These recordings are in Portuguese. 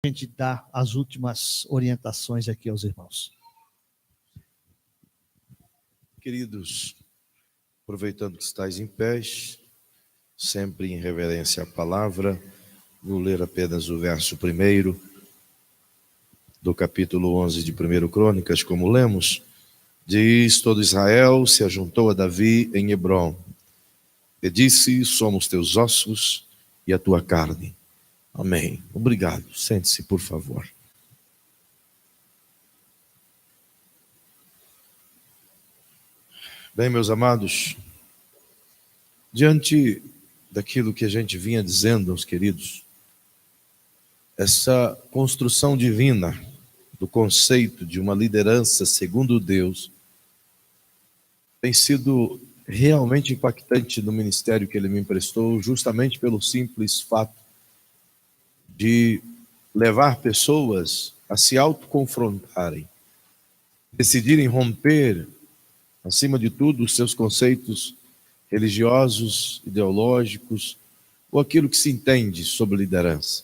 A gente dá as últimas orientações aqui aos irmãos. Queridos, aproveitando que estáis em pés, sempre em reverência à palavra, vou ler apenas o verso 1 do capítulo 11 de 1 Crônicas, como lemos. Diz: todo Israel se ajuntou a Davi em Hebrom, e disse: somos teus ossos e a tua carne. Amém. Obrigado. Sente-se, por favor. Bem, meus amados, diante daquilo que a gente vinha dizendo aos queridos, essa construção divina do conceito de uma liderança segundo Deus tem sido realmente impactante no ministério que ele me emprestou, justamente pelo simples fato de levar pessoas a se autoconfrontarem, decidirem romper, acima de tudo, os seus conceitos religiosos, ideológicos, ou aquilo que se entende sobre liderança.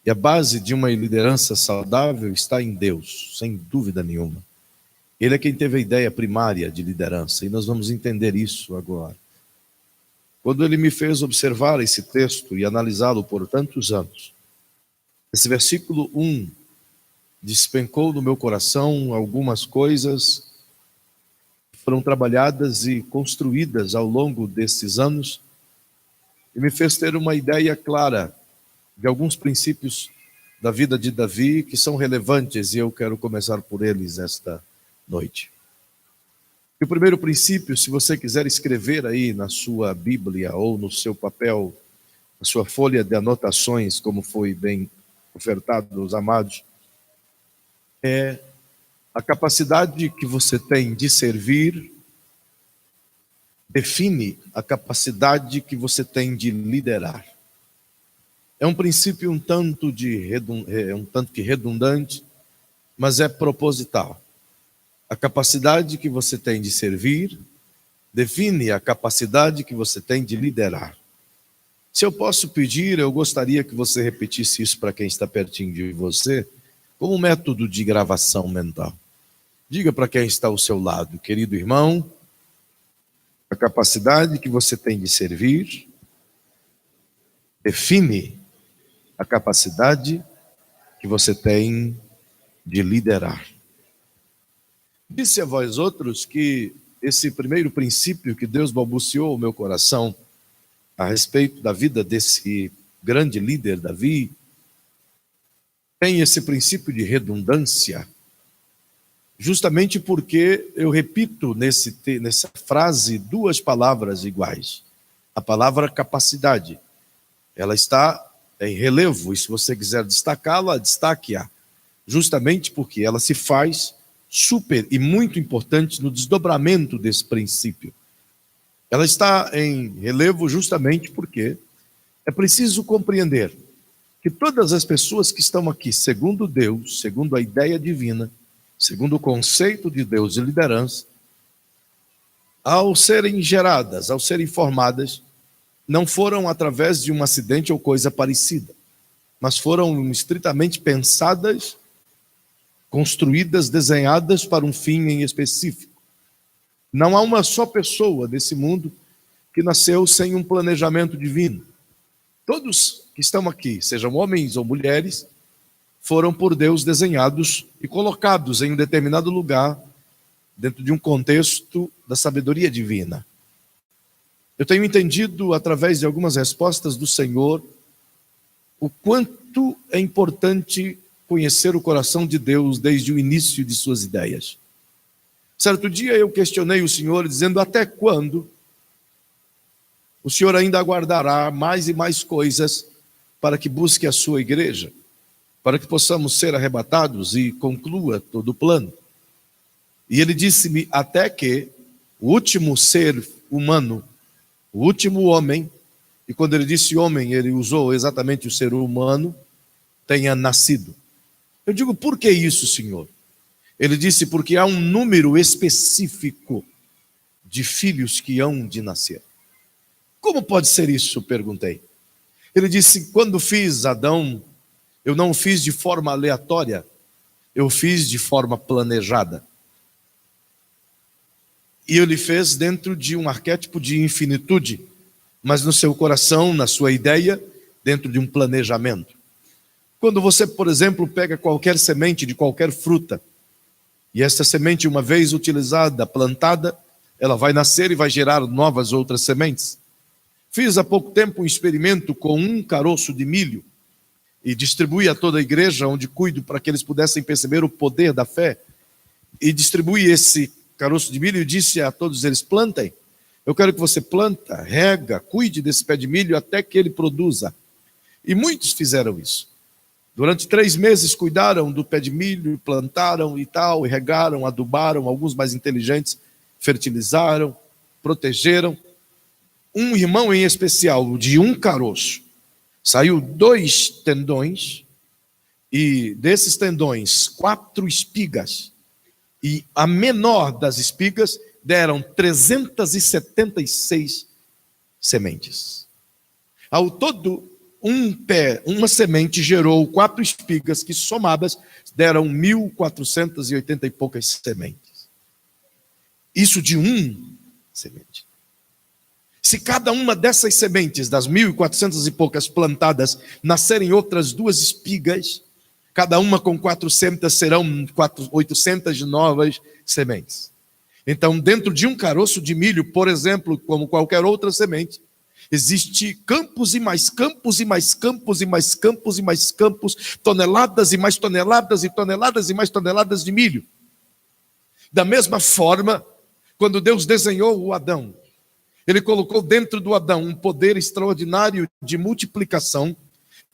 E a base de uma liderança saudável está em Deus, sem dúvida nenhuma. Ele é quem teve a ideia primária de liderança, e nós vamos entender isso agora. Quando ele me fez observar esse texto e analisá-lo por tantos anos, esse versículo 1 despencou no meu coração algumas coisas que foram trabalhadas e construídas ao longo desses anos, e me fez ter uma ideia clara de alguns princípios da vida de Davi que são relevantes, e eu quero começar por eles esta noite. E o primeiro princípio, se você quiser escrever aí na sua Bíblia ou no seu papel, na sua folha de anotações, como foi bem ofertado aos amados, é a capacidade que você tem de servir define a capacidade que você tem de liderar. É um princípio um tanto que redundante, mas é proposital. A capacidade que você tem de servir define a capacidade que você tem de liderar. Se eu posso pedir, eu gostaria que você repetisse isso para quem está pertinho de você, como um método de gravação mental. Diga para quem está ao seu lado: querido irmão, a capacidade que você tem de servir define a capacidade que você tem de liderar. Disse a vós outros que esse primeiro princípio que Deus balbuciou o meu coração a respeito da vida desse grande líder Davi tem esse princípio de redundância, justamente porque eu repito nessa frase duas palavras iguais. A palavra capacidade, ela está em relevo, e se você quiser destacá-la, destaque-a, justamente porque ela se faz super e muito importante no desdobramento desse princípio. Ela está em relevo justamente porque é preciso compreender que todas as pessoas que estão aqui, segundo Deus, segundo a ideia divina, segundo o conceito de Deus de liderança, ao serem geradas, ao serem formadas, não foram através de um acidente ou coisa parecida, mas foram estritamente pensadas, construídas, desenhadas para um fim em específico. Não há uma só pessoa nesse mundo que nasceu sem um planejamento divino. Todos que estão aqui, sejam homens ou mulheres, foram por Deus desenhados e colocados em um determinado lugar, dentro de um contexto da sabedoria divina. Eu tenho entendido, através de algumas respostas do Senhor, o quanto é importante conhecer o coração de Deus desde o início de suas ideias. Certo dia eu questionei o Senhor, dizendo: até quando o Senhor ainda aguardará mais e mais coisas para que busque a sua igreja, para que possamos ser arrebatados e conclua todo o plano? E ele disse-me: até que o último ser humano, o último homem, e quando ele disse homem, ele usou exatamente o ser humano, tenha nascido. Eu digo: por que isso, Senhor? Ele disse: porque há um número específico de filhos que hão de nascer. Como pode ser isso? Perguntei. Ele disse: quando fiz Adão, Eu não o fiz de forma aleatória, eu fiz de forma planejada. E ele fez dentro de um arquétipo de infinitude, mas no seu coração, na sua ideia, dentro de um planejamento. Quando você, por exemplo, pega qualquer semente de qualquer fruta, e essa semente, uma vez utilizada, plantada, ela vai nascer e vai gerar novas outras sementes. Fiz há pouco tempo um experimento com um caroço de milho, e distribuí a toda a igreja, onde cuido, para que eles pudessem perceber o poder da fé. E distribuí esse caroço de milho e disse a todos eles: plantem. Eu quero que você planta, rega, cuide desse pé de milho até que ele produza. E muitos fizeram isso. Durante 3 meses cuidaram do pé de milho, plantaram e tal, e regaram, adubaram, alguns mais inteligentes fertilizaram, protegeram. Um irmão em especial, de um caroço, saiu 2 tendões, e desses tendões, 4 espigas, e a menor das espigas deram 376 sementes. Ao todo, uma semente gerou 4 espigas, que somadas deram 1.480 e poucas sementes. Isso de semente. Se cada uma dessas sementes, das 1.400 e poucas plantadas, nascerem outras 2 espigas, cada uma com 400, serão 800 novas sementes. Então, dentro de um caroço de milho, por exemplo, como qualquer outra semente, existe campos e mais campos e mais campos e mais campos e mais campos, toneladas e mais toneladas e toneladas e mais toneladas de milho. Da mesma forma, quando Deus desenhou o Adão, Ele colocou dentro do Adão um poder extraordinário de multiplicação,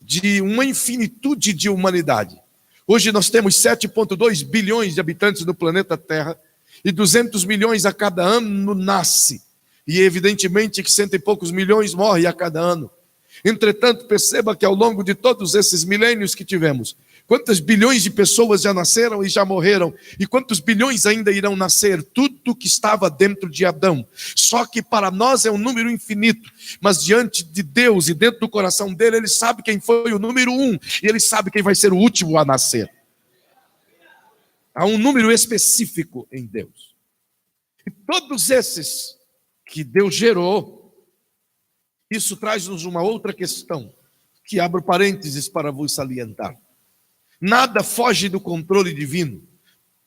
de uma infinitude de humanidade. Hoje nós temos 7,2 bilhões de habitantes no planeta Terra, e 200 milhões a cada ano nasce. E evidentemente que 100 e poucos milhões morrem a cada ano. Entretanto, perceba que ao longo de todos esses milênios que tivemos, quantas bilhões de pessoas já nasceram e já morreram, e quantos bilhões ainda irão nascer, tudo que estava dentro de Adão. Só que para nós é um número infinito, mas diante de Deus e dentro do coração dele, ele sabe quem foi o número 1, e ele sabe quem vai ser o último a nascer. Há um número específico em Deus. E todos esses que Deus gerou, isso traz-nos uma outra questão, que abro parênteses para vos salientar. Nada foge do controle divino.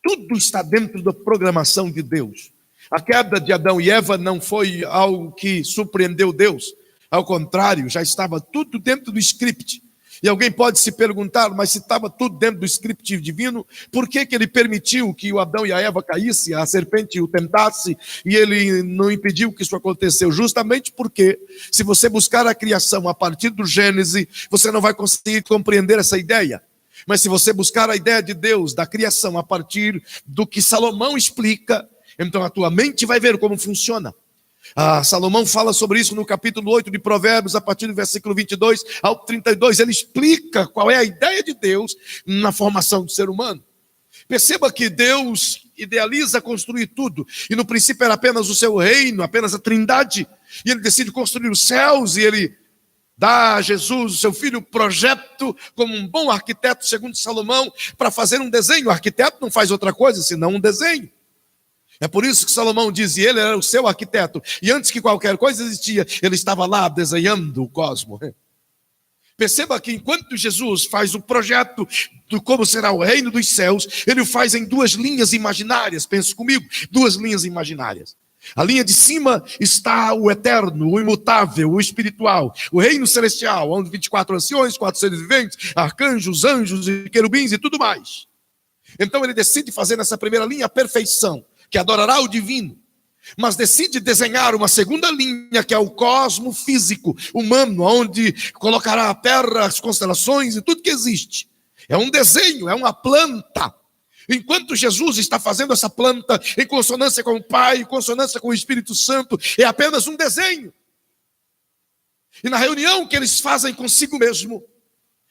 Tudo está dentro da programação de Deus. A queda de Adão e Eva não foi algo que surpreendeu Deus. Ao contrário, já estava tudo dentro do script. E alguém pode se perguntar, mas se estava tudo dentro do script divino, por que ele permitiu que o Adão e a Eva caíssem, a serpente o tentasse, e ele não impediu que isso aconteceu? Justamente porque, se você buscar a criação a partir do Gênesis, você não vai conseguir compreender essa ideia. Mas se você buscar a ideia de Deus, da criação, a partir do que Salomão explica, então a tua mente vai ver como funciona. Salomão fala sobre isso no capítulo 8 de Provérbios, a partir do versículo 22 ao 32. Ele explica qual é a ideia de Deus na formação do ser humano. Perceba que Deus idealiza construir tudo, e no princípio era apenas o seu reino, apenas a trindade, e ele decide construir os céus, e ele dá a Jesus, o seu filho, o projeto como um bom arquiteto, segundo Salomão, para fazer um desenho. O arquiteto não faz outra coisa senão um desenho. É por isso que Salomão diz, e ele era o seu arquiteto, e antes que qualquer coisa existia, ele estava lá desenhando o cosmos. Perceba que enquanto Jesus faz o projeto de como será o reino dos céus, ele o faz em 2 linhas imaginárias. Pense comigo, 2 linhas imaginárias. A linha de cima está o eterno, o imutável, o espiritual, o reino celestial, onde 24 anciões, 4 seres viventes, arcanjos, anjos e querubins e tudo mais. Então ele decide fazer nessa primeira linha a perfeição, que adorará o divino, mas decide desenhar uma segunda linha, que é o cosmo físico, humano, onde colocará a terra, as constelações e tudo que existe. É um desenho, é uma planta. Enquanto Jesus está fazendo essa planta em consonância com o Pai, em consonância com o Espírito Santo, é apenas um desenho. E na reunião que eles fazem consigo mesmo,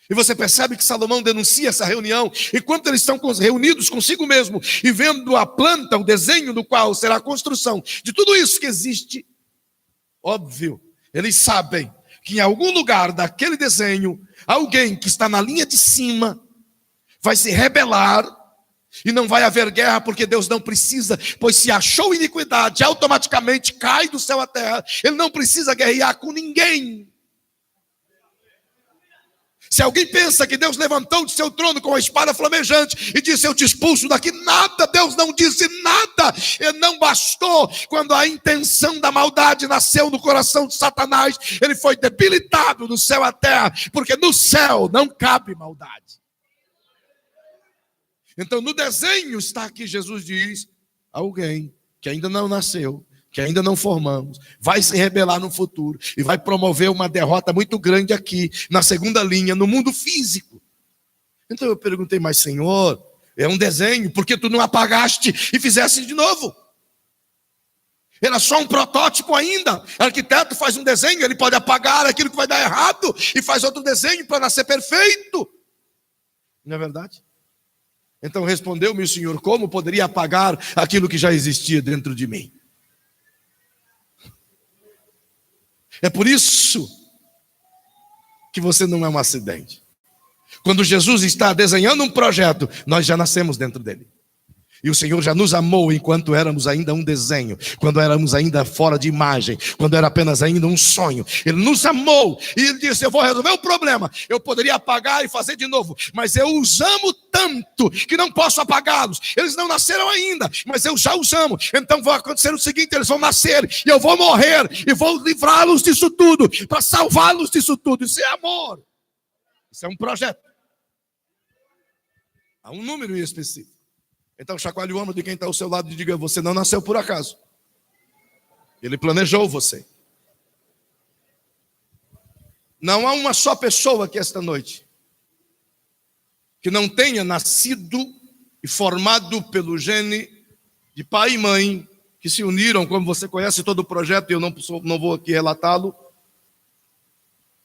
e você percebe que Salomão denuncia essa reunião, enquanto eles estão reunidos consigo mesmo, e vendo a planta, o desenho do qual será a construção de tudo isso que existe, óbvio, eles sabem que em algum lugar daquele desenho, alguém que está na linha de cima vai se rebelar e não vai haver guerra, porque Deus não precisa, pois se achou iniquidade, automaticamente cai do céu à terra. Ele não precisa guerrear com ninguém. Se alguém pensa que Deus levantou de seu trono com a espada flamejante e disse: eu te expulso daqui, nada, Deus não disse nada. E não bastou, quando a intenção da maldade nasceu no coração de Satanás, ele foi debilitado do céu à terra, porque no céu não cabe maldade. Então no desenho está aqui, Jesus diz: alguém que ainda não nasceu, que ainda não formamos, vai se rebelar no futuro e vai promover uma derrota muito grande aqui, na segunda linha, no mundo físico. Então eu perguntei: mas Senhor, é um desenho, por que tu não apagaste e fizesse de novo? Era só um protótipo ainda. O arquiteto faz um desenho, ele pode apagar aquilo que vai dar errado e faz outro desenho para nascer perfeito. Não é verdade? Então respondeu-me o Senhor: como poderia apagar aquilo que já existia dentro de mim? É por isso que você não é um acidente. Quando Jesus está desenhando um projeto, nós já nascemos dentro dele. E o Senhor já nos amou enquanto éramos ainda um desenho, quando éramos ainda fora de imagem, quando era apenas ainda um sonho. Ele nos amou e Ele disse: eu vou resolver o problema. Eu poderia apagar e fazer de novo, mas eu os amo tanto que não posso apagá-los. Eles não nasceram ainda, mas eu já os amo. Então vai acontecer o seguinte: eles vão nascer e eu vou morrer e vou livrá-los disso tudo, para salvá-los disso tudo. Isso é amor. Isso é um projeto. Há um número em específico. Então chacoalhe o ombro de quem está ao seu lado e diga: você não nasceu por acaso. Ele planejou você. Não há uma só pessoa aqui esta noite que não tenha nascido e formado pelo gene de pai e mãe que se uniram, como você conhece todo o projeto, e eu não vou aqui relatá-lo,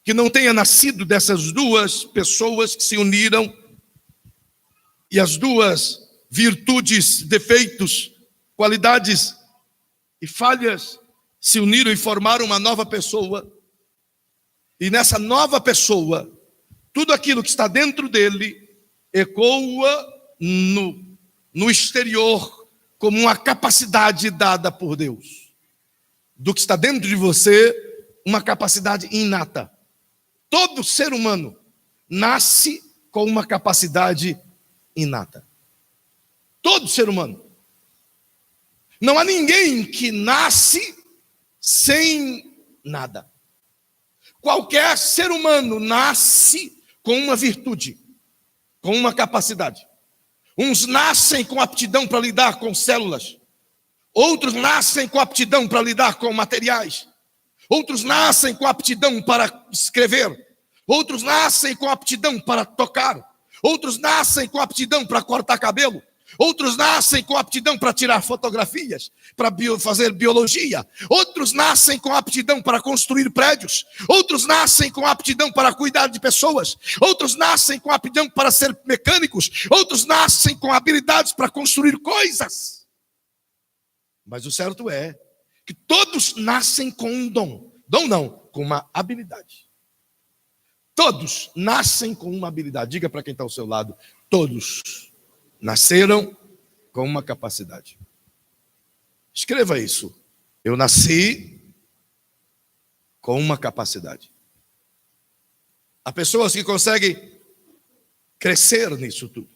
que não tenha nascido dessas duas pessoas que se uniram, e as duas virtudes, defeitos, qualidades e falhas se uniram e formaram uma nova pessoa. E nessa nova pessoa, tudo aquilo que está dentro dele ecoa no exterior como uma capacidade dada por Deus. Do que está dentro de você, uma capacidade inata. Todo ser humano nasce com uma capacidade inata. Todo ser humano. Não há ninguém que nasce sem nada. Qualquer ser humano nasce com uma virtude, com uma capacidade. Uns nascem com aptidão para lidar com células. Outros nascem com aptidão para lidar com materiais. Outros nascem com aptidão para escrever. Outros nascem com aptidão para tocar. Outros nascem com aptidão para cortar cabelo. Outros nascem com aptidão para tirar fotografias, para fazer biologia. Outros nascem com aptidão para construir prédios. Outros nascem com aptidão para cuidar de pessoas. Outros nascem com aptidão para ser mecânicos. Outros nascem com habilidades para construir coisas. Mas o certo é que todos nascem com um dom. Dom não, com uma habilidade. Todos nascem com uma habilidade. Diga para quem está ao seu lado: todos nasceram com uma capacidade. Escreva isso. Eu nasci com uma capacidade. Há pessoas que conseguem crescer nisso tudo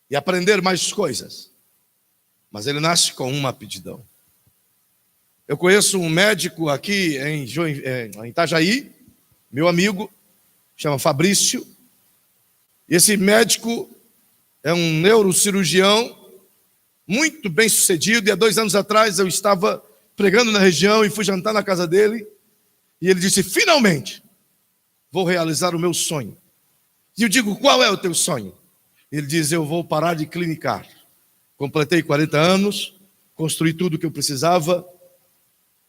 e aprender mais coisas, mas ele nasce com uma aptidão. Eu conheço um médico aqui em Itajaí, meu amigo, chama Fabrício. Esse médico é um neurocirurgião muito bem sucedido, e há 2 anos atrás eu estava pregando na região e fui jantar na casa dele, e ele disse: finalmente vou realizar o meu sonho. E eu digo: qual é o teu sonho? Ele diz: eu vou parar de clinicar. Completei 40 anos, construí tudo o que eu precisava,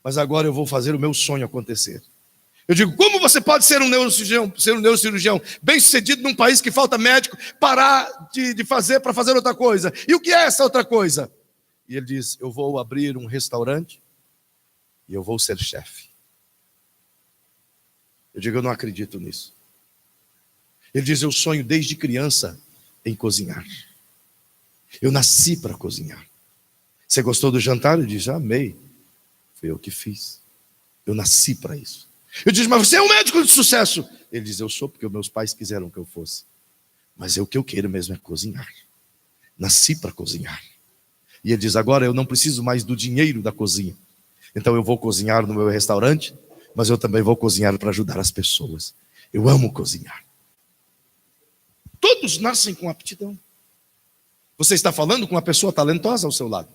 mas agora eu vou fazer o meu sonho acontecer. Eu digo: como você pode ser um neurocirurgião bem sucedido num país que falta médico, parar de fazer para fazer outra coisa? E o que é essa outra coisa? E ele diz: eu vou abrir um restaurante e eu vou ser chefe. Eu digo, eu não acredito nisso. Ele diz, eu sonho desde criança em cozinhar. Eu nasci para cozinhar. Você gostou do jantar? Eu disse, amei. Foi eu que fiz. Eu nasci para isso. Eu disse, mas você é um médico de sucesso. Ele diz, eu sou porque meus pais quiseram que eu fosse. Mas o que eu quero mesmo é cozinhar. Nasci para cozinhar. E ele diz, agora eu não preciso mais do dinheiro da cozinha. Então eu vou cozinhar no meu restaurante, mas eu também vou cozinhar para ajudar as pessoas. Eu amo cozinhar. Todos nascem com aptidão. Você está falando com uma pessoa talentosa ao seu lado.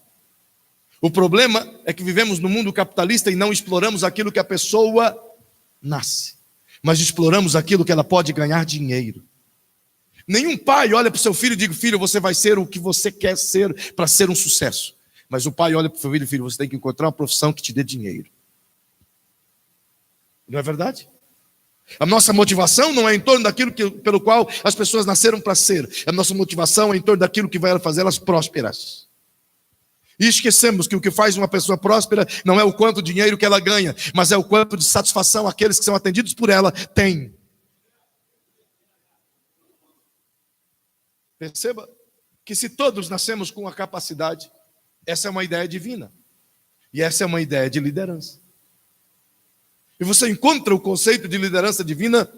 O problema é que vivemos no mundo capitalista e não exploramos aquilo que a pessoa nasce, mas exploramos aquilo que ela pode ganhar dinheiro. Nenhum pai olha para o seu filho e diz, filho, você vai ser o que você quer ser para ser um sucesso. Mas o pai olha para o seu filho e diz, filho, você tem que encontrar uma profissão que te dê dinheiro. Não é verdade? A nossa motivação não é em torno daquilo pelo qual as pessoas nasceram para ser. A nossa motivação é em torno daquilo que vai fazer elas prósperas. E esquecemos que o que faz uma pessoa próspera não é o quanto dinheiro que ela ganha, mas é o quanto de satisfação aqueles que são atendidos por ela têm. Perceba que se todos nascemos com a capacidade, essa é uma ideia divina. E essa é uma ideia de liderança. E você encontra o conceito de liderança divina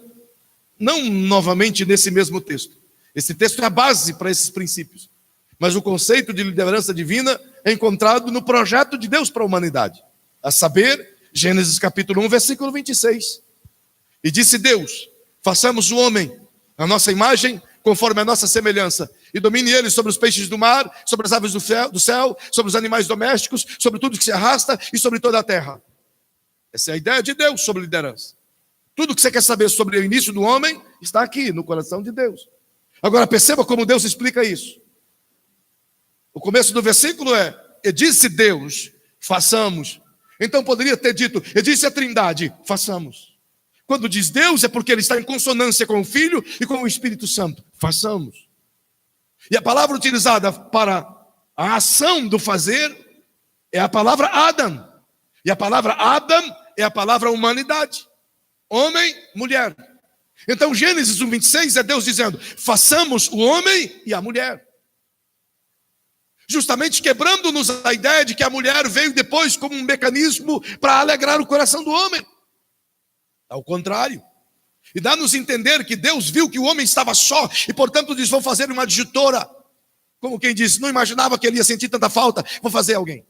não novamente nesse mesmo texto. Esse texto é a base para esses princípios. Mas o conceito de liderança divina é encontrado no projeto de Deus para a humanidade. A saber, Gênesis capítulo 1, versículo 26. E disse Deus, façamos o homem, a nossa imagem, conforme a nossa semelhança, e domine ele sobre os peixes do mar, sobre as aves do céu, sobre os animais domésticos, sobre tudo que se arrasta e sobre toda a terra. Essa é a ideia de Deus sobre liderança. Tudo que você quer saber sobre o início do homem está aqui, no coração de Deus. Agora perceba como Deus explica isso. O começo do versículo é, e disse Deus, façamos. Então poderia ter dito, e disse a Trindade, façamos. Quando diz Deus é porque ele está em consonância com o Filho e com o Espírito Santo. Façamos. E a palavra utilizada para a ação do fazer é a palavra Adam. E a palavra Adam é a palavra humanidade. Homem, mulher. Então Gênesis 1:26 é Deus dizendo, façamos o homem e a mulher. Justamente quebrando-nos a ideia de que a mulher veio depois como um mecanismo para alegrar o coração do homem. Ao contrário. E dá-nos entender que Deus viu que o homem estava só e, portanto, diz, vou fazer uma adjutora. Como quem diz, não imaginava que ele ia sentir tanta falta, vou fazer alguém.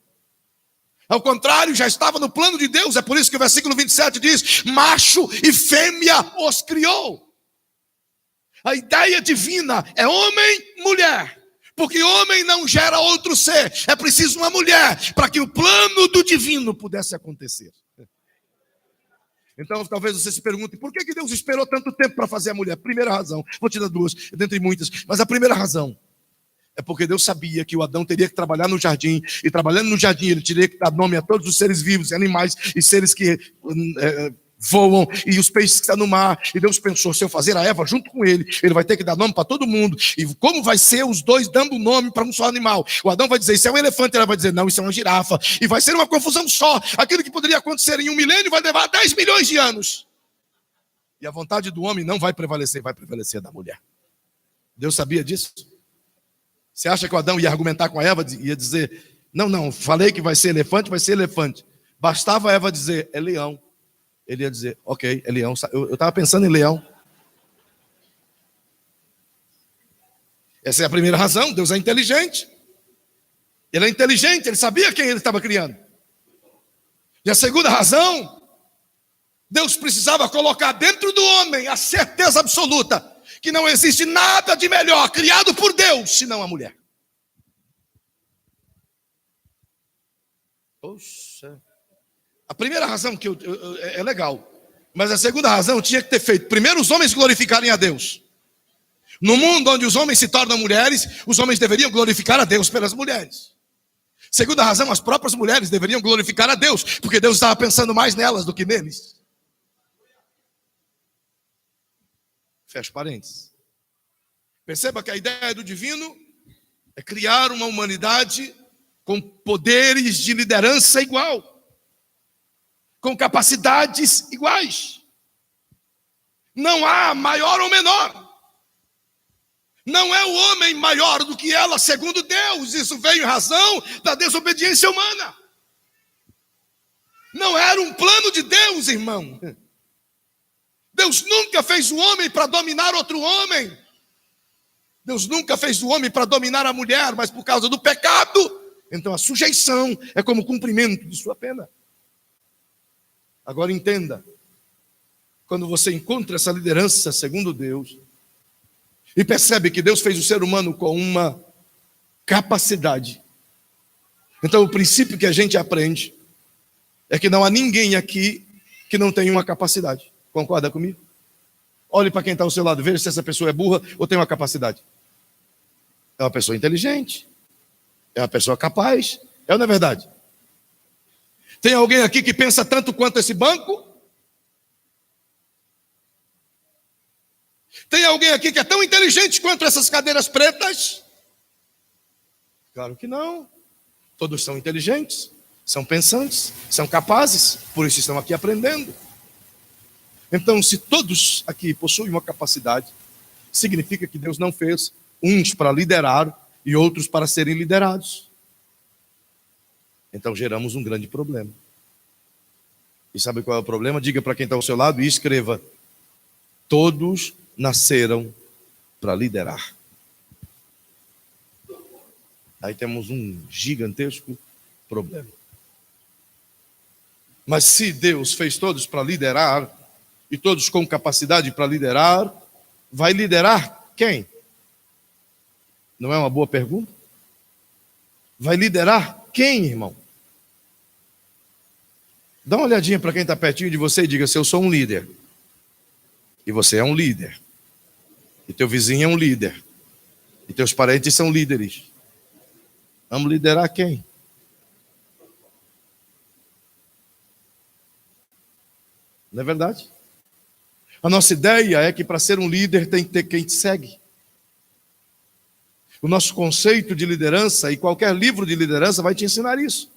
Ao contrário, já estava no plano de Deus. É por isso que o versículo 27 diz, macho e fêmea os criou. A ideia divina é homem, mulher. Porque homem não gera outro ser. É preciso uma mulher para que o plano do divino pudesse acontecer. Então talvez você se pergunte, por que Deus esperou tanto tempo para fazer a mulher? Primeira razão, vou te dar duas, dentre muitas. Mas a primeira razão é porque Deus sabia que o Adão teria que trabalhar no jardim. E trabalhando no jardim ele teria que dar nome a todos os seres vivos, animais e seres que voam, e os peixes que estão no mar. E Deus pensou, se eu fazer a Eva junto com ele, ele vai ter que dar nome para todo mundo. E como vai ser os dois dando nome para um só animal? O Adão vai dizer, isso é um elefante, ela vai dizer, não, isso é uma girafa. E vai ser uma confusão só. Aquilo que poderia acontecer em 1 milênio vai levar 10 milhões de anos. E a vontade do homem não vai prevalecer a da mulher. Deus sabia disso? Você acha que o Adão ia argumentar com a Eva, ia dizer, não, falei que vai ser elefante, vai ser elefante. Bastava a Eva dizer, é leão. Ele ia dizer, ok, é leão. Eu estava pensando em leão. Essa é a primeira razão. Deus é inteligente. Ele é inteligente, ele sabia quem ele estava criando. E a segunda razão, Deus precisava colocar dentro do homem a certeza absoluta que não existe nada de melhor criado por Deus senão a mulher. Poxa. A primeira razão que é legal, mas a segunda razão tinha que ter feito primeiro os homens glorificarem a Deus. No mundo onde os homens se tornam mulheres, os homens deveriam glorificar a Deus pelas mulheres. Segunda razão, as próprias mulheres deveriam glorificar a Deus, porque Deus estava pensando mais nelas do que neles. Fecha parênteses. Perceba que a ideia do divino é criar uma humanidade com poderes de liderança igual, com capacidades iguais. Não há maior ou menor. Não é o homem maior do que ela, segundo Deus. Isso veio em razão da desobediência humana. Não era um plano de Deus, irmão. Deus nunca fez o homem para dominar outro homem. Deus nunca fez o homem para dominar a mulher, mas por causa do pecado. Então a sujeição é como cumprimento de sua pena. Agora entenda. Quando você encontra essa liderança segundo Deus, e percebe que Deus fez o ser humano com uma capacidade. Então o princípio que a gente aprende é que não há ninguém aqui que não tenha uma capacidade. Concorda comigo? Olhe para quem está ao seu lado, veja se essa pessoa é burra ou tem uma capacidade. É uma pessoa inteligente, é uma pessoa capaz, é ou não é verdade? Tem alguém aqui que pensa tanto quanto esse banco? Tem alguém aqui que é tão inteligente quanto essas cadeiras pretas? Claro que não. Todos são inteligentes, são pensantes, são capazes, por isso estão aqui aprendendo. Então, se todos aqui possuem uma capacidade, significa que Deus não fez uns para liderar e outros para serem liderados. Então geramos um grande problema. E sabe qual é o problema? Diga para quem está ao seu lado e escreva: todos nasceram para liderar. Aí temos um gigantesco problema. Mas se Deus fez todos para liderar, e todos com capacidade para liderar, vai liderar quem? Não é uma boa pergunta? Vai liderar quem, irmão? Dá uma olhadinha para quem está pertinho de você e diga: se eu sou um líder, e você é um líder, e teu vizinho é um líder, e teus parentes são líderes, vamos liderar quem? Não é verdade? A nossa ideia é que para ser um líder tem que ter quem te segue. O nosso conceito de liderança, e qualquer livro de liderança vai te ensinar isso.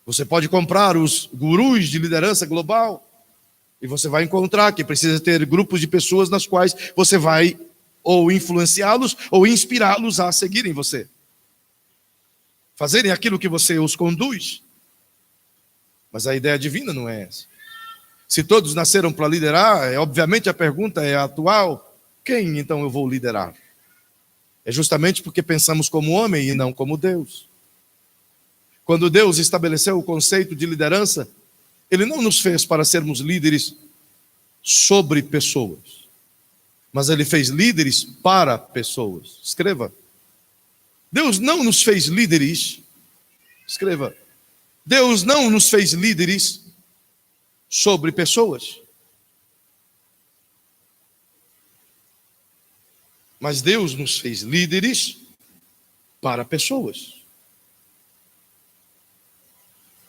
Você pode comprar os gurus de liderança global, e você vai encontrar que precisa ter grupos de pessoas nas quais você vai ou influenciá-los ou inspirá-los a seguirem você. Fazerem aquilo que você os conduz. Mas a ideia divina não é essa. Se todos nasceram para liderar, obviamente a pergunta é atual: quem então eu vou liderar? É justamente porque pensamos como homem e não como Deus. Quando Deus estabeleceu o conceito de liderança, Ele não nos fez para sermos líderes sobre pessoas, mas Ele fez líderes para pessoas. Escreva. Deus não nos fez líderes. Escreva. Deus não nos fez líderes sobre pessoas. Mas Deus nos fez líderes para pessoas.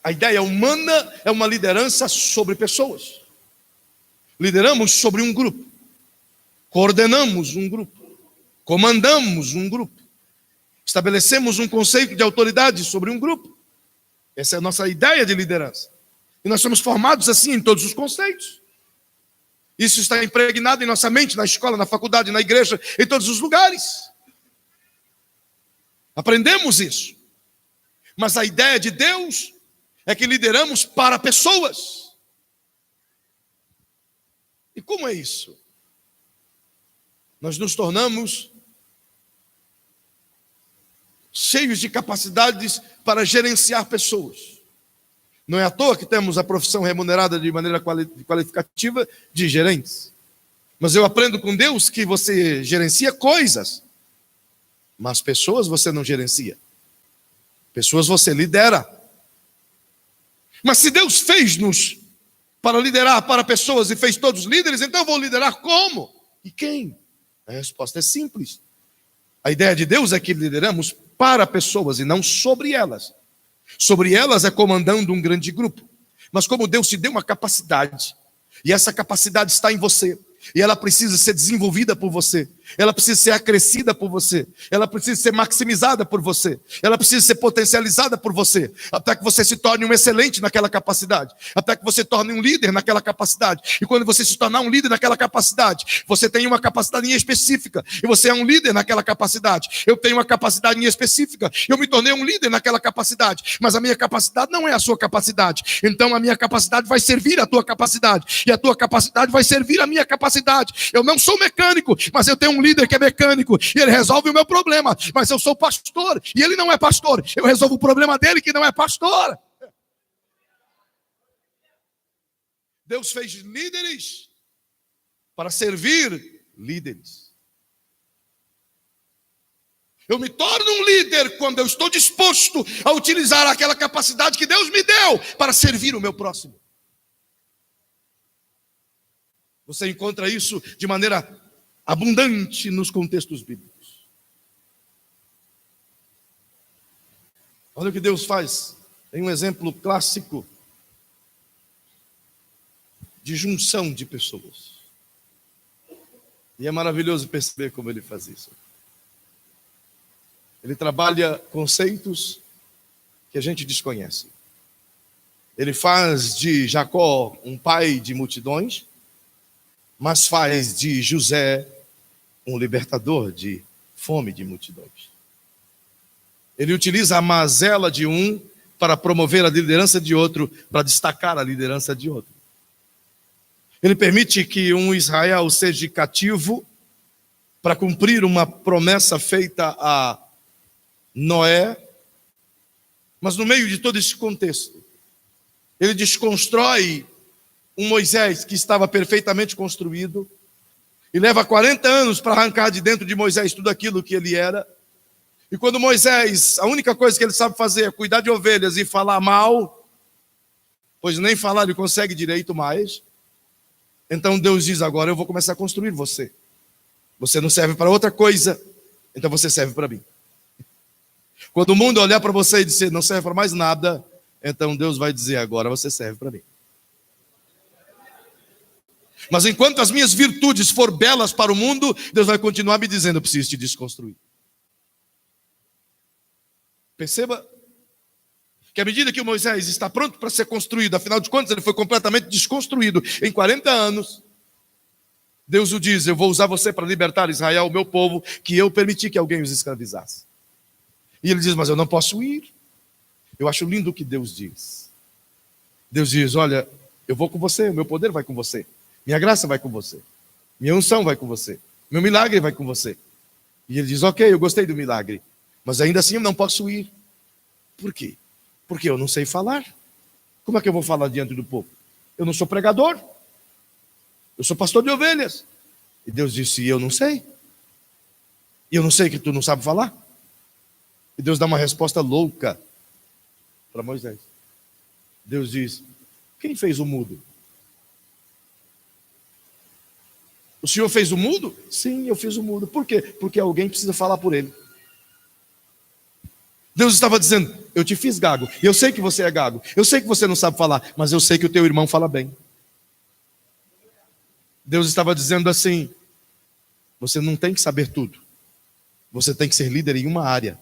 A ideia humana é uma liderança sobre pessoas. Lideramos sobre um grupo. Coordenamos um grupo. Comandamos um grupo. Estabelecemos um conceito de autoridade sobre um grupo. Essa é a nossa ideia de liderança. E nós somos formados assim em todos os conceitos. Isso está impregnado em nossa mente, na escola, na faculdade, na igreja, em todos os lugares. Aprendemos isso. Mas a ideia de Deus é que lideramos para pessoas. E como é isso? Nós nos tornamos cheios de capacidades para gerenciar pessoas. Não é à toa que temos a profissão remunerada de maneira qualificativa de gerentes. Mas eu aprendo com Deus que você gerencia coisas, mas pessoas você não gerencia. Pessoas você lidera. Mas se Deus fez-nos para liderar para pessoas e fez todos líderes, então eu vou liderar como? E quem? A resposta é simples. A ideia de Deus é que lideramos para pessoas e não sobre elas. Sobre elas é comandando um grande grupo. Mas como Deus te deu uma capacidade, e essa capacidade está em você, e ela precisa ser desenvolvida por você, Ela precisa ser acrescida por você. Ela precisa ser maximizada por você. Ela precisa ser potencializada por você. Até que você se torne um excelente naquela capacidade. Até que você torne um líder naquela capacidade. E quando você se tornar um líder naquela capacidade, você tem uma capacidade específica. E você é um líder naquela capacidade. Eu tenho uma capacidade específica. Eu me tornei um líder naquela capacidade. Mas a minha capacidade não é a sua capacidade. Então a minha capacidade vai servir a tua capacidade. E a tua capacidade vai servir a minha capacidade. Eu não sou mecânico, mas eu tenho um líder que é mecânico e ele resolve o meu problema, mas eu sou pastor e ele não é pastor, eu resolvo o problema dele que não é pastor. Deus fez líderes para servir líderes. Eu me torno um líder quando eu estou disposto a utilizar aquela capacidade que Deus me deu para servir o meu próximo. Você encontra isso de maneira abundante nos contextos bíblicos. Olha o que Deus faz. Tem um exemplo clássico de junção de pessoas. E é maravilhoso perceber como ele faz isso. Ele trabalha conceitos que a gente desconhece. Ele faz de Jacó um pai de multidões, mas faz de José um libertador de fome de multidões. Ele utiliza a mazela de um para promover a liderança de outro, para destacar a liderança de outro. Ele permite que um Israel seja cativo para cumprir uma promessa feita a Noé, mas no meio de todo esse contexto, ele desconstrói um Moisés que estava perfeitamente construído, e leva 40 anos para arrancar de dentro de Moisés tudo aquilo que ele era. E quando Moisés, a única coisa que ele sabe fazer é cuidar de ovelhas e falar mal, pois nem falar ele consegue direito mais, então Deus diz: agora eu vou começar a construir você. Você não serve para outra coisa, então você serve para mim. Quando o mundo olhar para você e dizer não serve para mais nada, então Deus vai dizer: agora você serve para mim. Mas enquanto as minhas virtudes for belas para o mundo, Deus vai continuar me dizendo: eu preciso te desconstruir. Perceba que à medida que o Moisés está pronto para ser construído, afinal de contas ele foi completamente desconstruído em 40 anos, Deus o diz: eu vou usar você para libertar Israel, o meu povo, que eu permiti que alguém os escravizasse. E ele diz: mas eu não posso ir. Eu acho lindo o que Deus diz. Deus diz: olha, eu vou com você, o meu poder vai com você. Minha graça vai com você. Minha unção vai com você. Meu milagre vai com você. E ele diz: ok, eu gostei do milagre, mas ainda assim eu não posso ir. Por quê? Porque eu não sei falar. Como é que eu vou falar diante do povo? Eu não sou pregador. Eu sou pastor de ovelhas. E Deus disse: eu não sei. E eu não sei que tu não sabe falar. E Deus dá uma resposta louca para Moisés. Deus diz: quem fez o mudo? O Senhor fez o mudo? Sim, eu fiz o mudo. Por quê? Porque alguém precisa falar por ele. Deus estava dizendo: eu te fiz gago. E eu sei que você é gago. Eu sei que você não sabe falar, mas eu sei que o teu irmão fala bem. Deus estava dizendo assim: você não tem que saber tudo. Você tem que ser líder em uma área,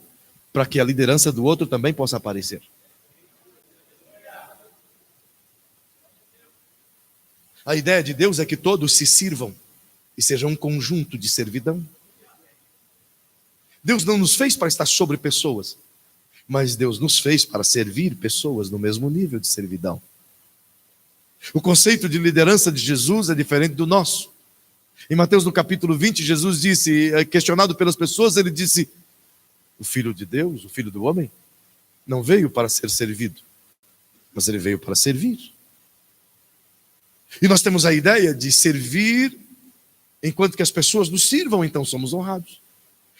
para que a liderança do outro também possa aparecer. A ideia de Deus é que todos se sirvam e seja um conjunto de servidão. Deus não nos fez para estar sobre pessoas, mas Deus nos fez para servir pessoas no mesmo nível de servidão. O conceito de liderança de Jesus é diferente do nosso. Em Mateus no capítulo 20, Jesus disse, questionado pelas pessoas, ele disse: o Filho de Deus, o Filho do homem, não veio para ser servido, mas ele veio para servir. E nós temos a ideia de servir enquanto que as pessoas nos sirvam, então somos honrados.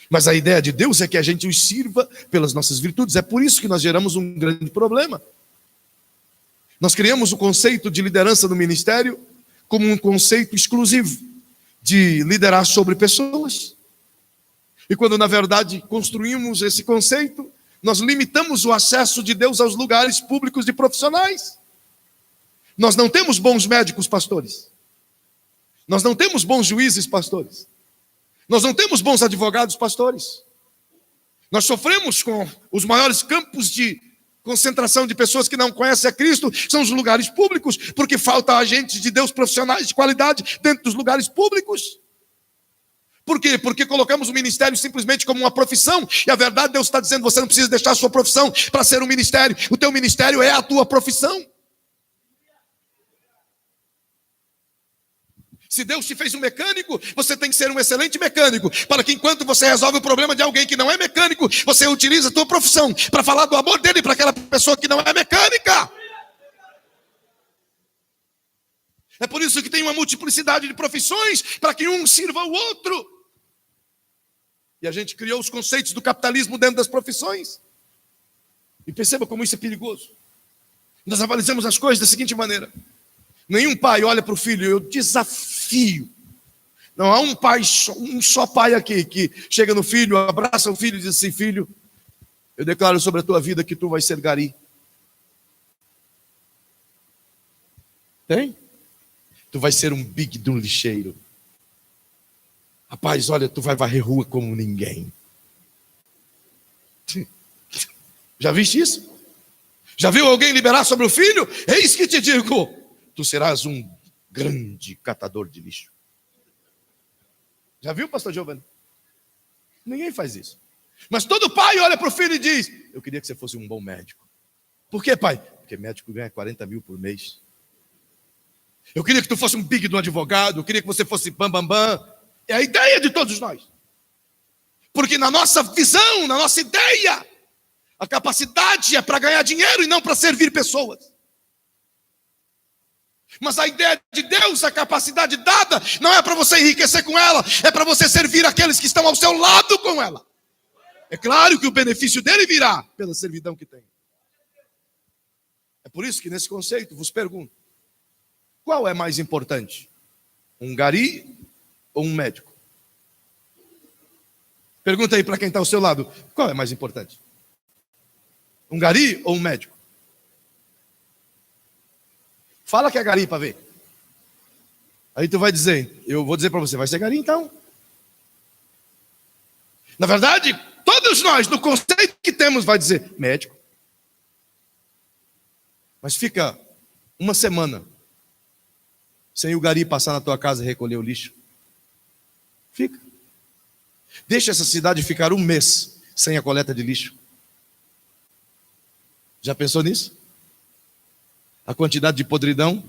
Mas a ideia de Deus é que a gente os sirva pelas nossas virtudes. É por isso que nós geramos um grande problema. Nós criamos o conceito de liderança no ministério como um conceito exclusivo de liderar sobre pessoas. E quando na verdade construímos esse conceito, nós limitamos o acesso de Deus aos lugares públicos de profissionais. Nós não temos bons médicos, pastores. Nós não temos bons juízes, pastores. Nós não temos bons advogados, pastores. Nós sofremos com os maiores campos de concentração de pessoas que não conhecem a Cristo, são os lugares públicos, porque falta agentes de Deus profissionais de qualidade dentro dos lugares públicos. Por quê? Porque colocamos o ministério simplesmente como uma profissão, e a verdade, Deus está dizendo, você não precisa deixar a sua profissão para ser um ministério, o teu ministério é a tua profissão. Se Deus te fez um mecânico, você tem que ser um excelente mecânico, para que enquanto você resolve o problema de alguém que não é mecânico, você utiliza a tua profissão para falar do amor dele para aquela pessoa que não é mecânica. É por isso que tem uma multiplicidade de profissões, para que um sirva ao outro. E a gente criou os conceitos do capitalismo dentro das profissões. E perceba como isso é perigoso. Nós analisamos as coisas da seguinte maneira. Nenhum pai olha para o filho, eu desafio. Não há um pai, um só pai aqui que chega no filho, abraça o filho e diz assim, filho, eu declaro sobre a tua vida que tu vais ser gari. Tem? Tu vais ser um big de um lixeiro. Rapaz, olha, tu vai varrer rua como ninguém. Já viste isso? Já viu alguém liberar sobre o filho? Eis que te digo, tu serás um grande catador de lixo. Já viu, pastor Giovanni? Ninguém faz isso. Mas todo pai olha para o filho e diz, eu queria que você fosse um bom médico. Por quê, pai? Porque médico ganha 40 mil por mês. Eu queria que tu fosse um big de um advogado, eu queria que você fosse bam, bam, bam. É a ideia de todos nós. Porque na nossa visão, na nossa ideia, a capacidade é para ganhar dinheiro e não para servir pessoas. Mas a ideia de Deus, a capacidade dada, não é para você enriquecer com ela, é para você servir aqueles que estão ao seu lado com ela. É claro que o benefício dele virá pela servidão que tem. É por isso que nesse conceito vos pergunto, qual é mais importante? Um gari ou um médico? Pergunta aí para quem está ao seu lado, qual é mais importante? Um gari ou um médico? Fala que é gari para ver. Aí tu vai dizer, eu vou dizer para você, vai ser gari então. Na verdade, todos nós, no conceito que temos, vai dizer médico. Mas fica uma semana sem o gari passar na tua casa e recolher o lixo. Fica. Deixa essa cidade ficar um mês sem a coleta de lixo. Já pensou nisso? A quantidade de podridão.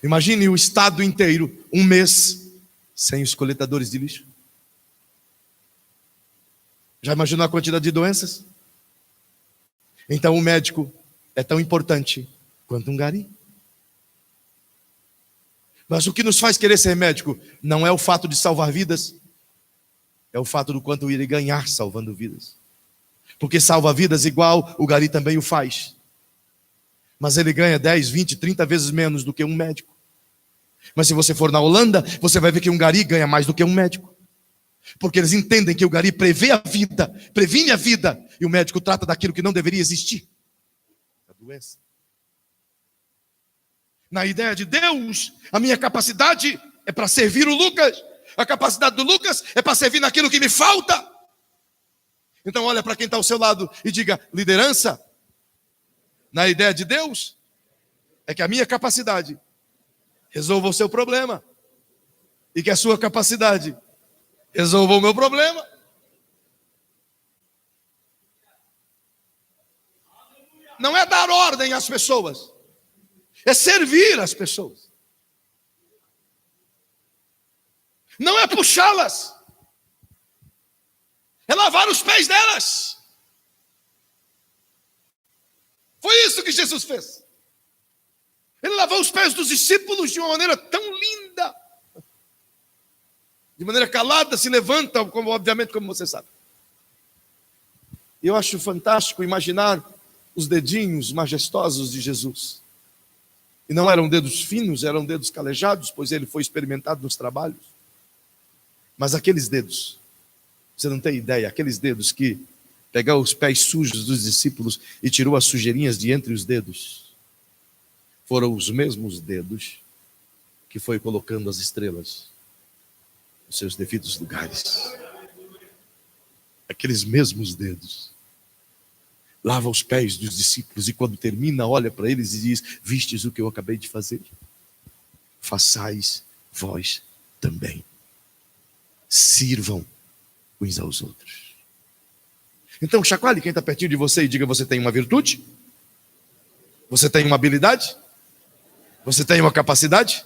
Imagine o estado inteiro, um mês, sem os coletadores de lixo. Já imaginou a quantidade de doenças? Então o médico é tão importante quanto um gari. Mas o que nos faz querer ser médico não é o fato de salvar vidas, é o fato do quanto ele ganhar salvando vidas. Porque salva vidas igual o gari também o faz. Mas ele ganha 10, 20, 30 vezes menos do que um médico. Mas se você for na Holanda, você vai ver que um gari ganha mais do que um médico. Porque eles entendem que o gari prevê a vida, previne a vida, e o médico trata daquilo que não deveria existir. A doença. Na ideia de Deus, a minha capacidade é para servir o Lucas. A capacidade do Lucas é para servir naquilo que me falta. Então olha para quem está ao seu lado e diga, liderança, na ideia de Deus, é que a minha capacidade resolva o seu problema. E que a sua capacidade resolva o meu problema. Não é dar ordem às pessoas, é servir as pessoas. Não é puxá-las, é lavar os pés delas. Foi isso que Jesus fez. Ele lavou os pés dos discípulos de uma maneira tão linda. De maneira calada, se levanta, como, obviamente, como você sabe. Eu acho fantástico imaginar os dedinhos majestosos de Jesus. E não eram dedos finos, eram dedos calejados, pois ele foi experimentado nos trabalhos. Mas aqueles dedos, você não tem ideia, aqueles dedos que pegou os pés sujos dos discípulos e tirou as sujeirinhas de entre os dedos, foram os mesmos dedos que foi colocando as estrelas. os seus devidos lugares. Aqueles mesmos dedos lava os pés dos discípulos e quando termina, olha para eles e diz: vistes o que eu acabei de fazer? Façais vós também. Sirvam uns aos outros. Então chacoalhe quem está pertinho de você e diga: você tem uma virtude? Você tem uma habilidade? Você tem uma capacidade?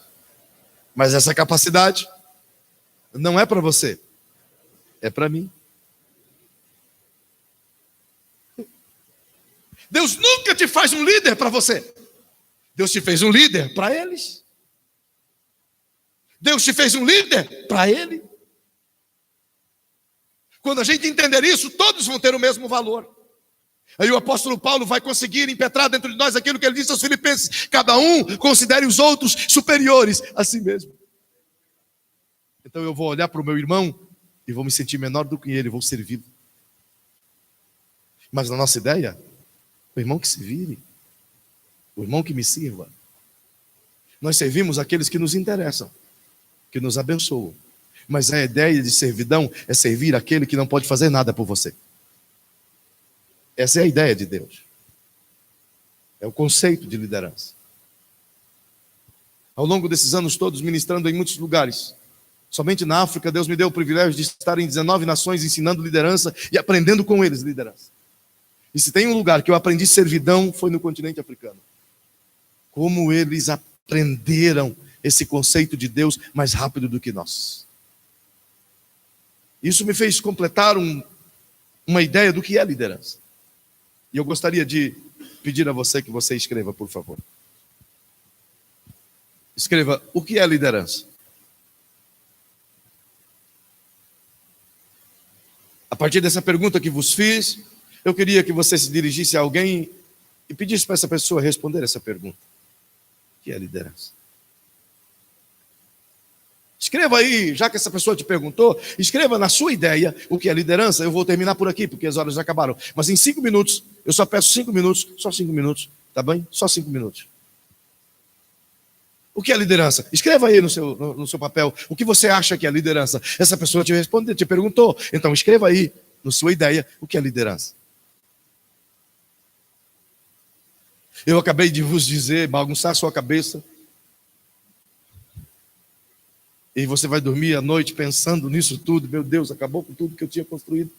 Mas essa capacidade não é para você, é para mim. Deus nunca te faz um líder para você. Deus te fez um líder para eles. Deus te fez um líder para ele. Quando a gente entender isso, todos vão ter o mesmo valor. Aí o apóstolo Paulo vai conseguir impetrar dentro de nós aquilo que ele disse aos Filipenses: cada um considere os outros superiores a si mesmo. Então eu vou olhar para o meu irmão e vou me sentir menor do que ele, vou servi-lo. Mas na nossa ideia, o irmão que se vire, o irmão que me sirva. Nós servimos aqueles que nos interessam, que nos abençoam. Mas a ideia de servidão é servir aquele que não pode fazer nada por você. Essa é a ideia de Deus. É o conceito de liderança. Ao longo desses anos todos, ministrando em muitos lugares, somente na África, Deus me deu o privilégio de estar em 19 nações ensinando liderança e aprendendo com eles liderança. E se tem um lugar que eu aprendi servidão, foi no continente africano. Como eles aprenderam esse conceito de Deus mais rápido do que nós. Isso me fez completar uma ideia do que é liderança. E eu gostaria de pedir a você que você escreva, por favor. Escreva: o que é liderança? A partir dessa pergunta que vos fiz, eu queria que você se dirigisse a alguém e pedisse para essa pessoa responder essa pergunta. O que é liderança? Escreva aí, já que essa pessoa te perguntou, escreva na sua ideia o que é liderança. Eu vou terminar por aqui, porque as horas já acabaram. Mas em 5 minutos, eu só peço 5 minutos, só 5 minutos, tá bem? Só 5 minutos. O que é liderança? Escreva aí no seu papel o que você acha que é liderança. Essa pessoa te respondeu, te perguntou. Então escreva aí, na sua ideia, o que é liderança. Eu acabei de vos dizer, bagunçar sua cabeça. E você vai dormir à noite pensando nisso tudo. Meu Deus, acabou com tudo que eu tinha construído.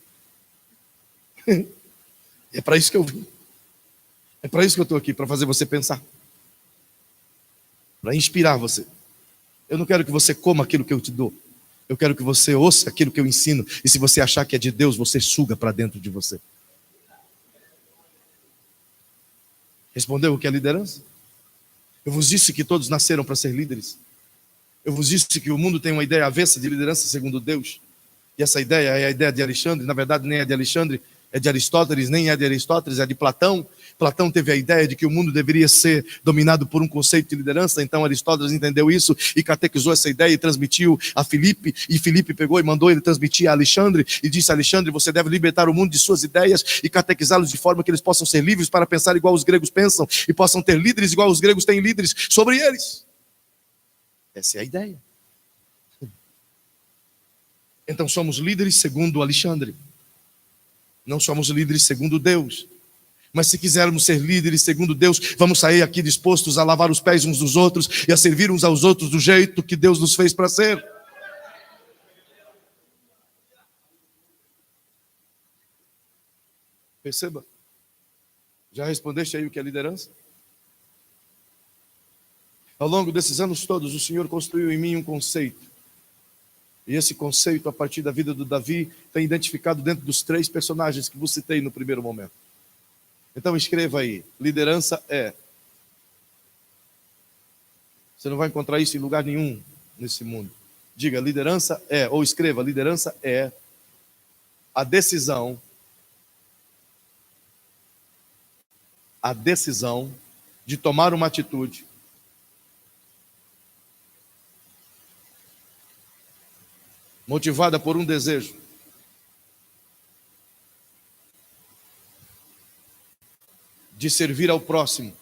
É para isso que eu vim. É para isso que eu estou aqui, para fazer você pensar. Para inspirar você. Eu não quero que você coma aquilo que eu te dou. Eu quero que você ouça aquilo que eu ensino. E se você achar que é de Deus, você suga para dentro de você. Respondeu o que é liderança? Eu vos disse que todos nasceram para ser líderes. Eu vos disse que o mundo tem uma ideia avessa de liderança segundo Deus. E essa ideia é a ideia de Alexandre. Na verdade, nem é de Alexandre, é de Aristóteles, nem é de Aristóteles, é de Platão. Platão teve a ideia de que o mundo deveria ser dominado por um conceito de liderança. Então Aristóteles entendeu isso e catequizou essa ideia e transmitiu a Filipe. E Filipe pegou e mandou ele transmitir a Alexandre. E disse a Alexandre: você deve libertar o mundo de suas ideias e catequizá-los de forma que eles possam ser livres para pensar igual os gregos pensam. E possam ter líderes igual os gregos têm líderes sobre eles. Essa é a ideia. Então somos líderes segundo Alexandre. Não somos líderes segundo Deus. Mas se quisermos ser líderes segundo Deus, vamos sair aqui dispostos a lavar os pés uns dos outros e a servir uns aos outros do jeito que Deus nos fez para ser. Perceba. Já respondeste aí o que é liderança? Ao longo desses anos todos, o Senhor construiu em mim um conceito. E esse conceito, a partir da vida do Davi, tem identificado dentro dos 3 personagens que vos citei no primeiro momento. Então escreva aí: liderança é. Você não vai encontrar isso em lugar nenhum nesse mundo. Diga: liderança é, ou escreva: liderança é a decisão de tomar uma atitude motivada por um desejo de servir ao próximo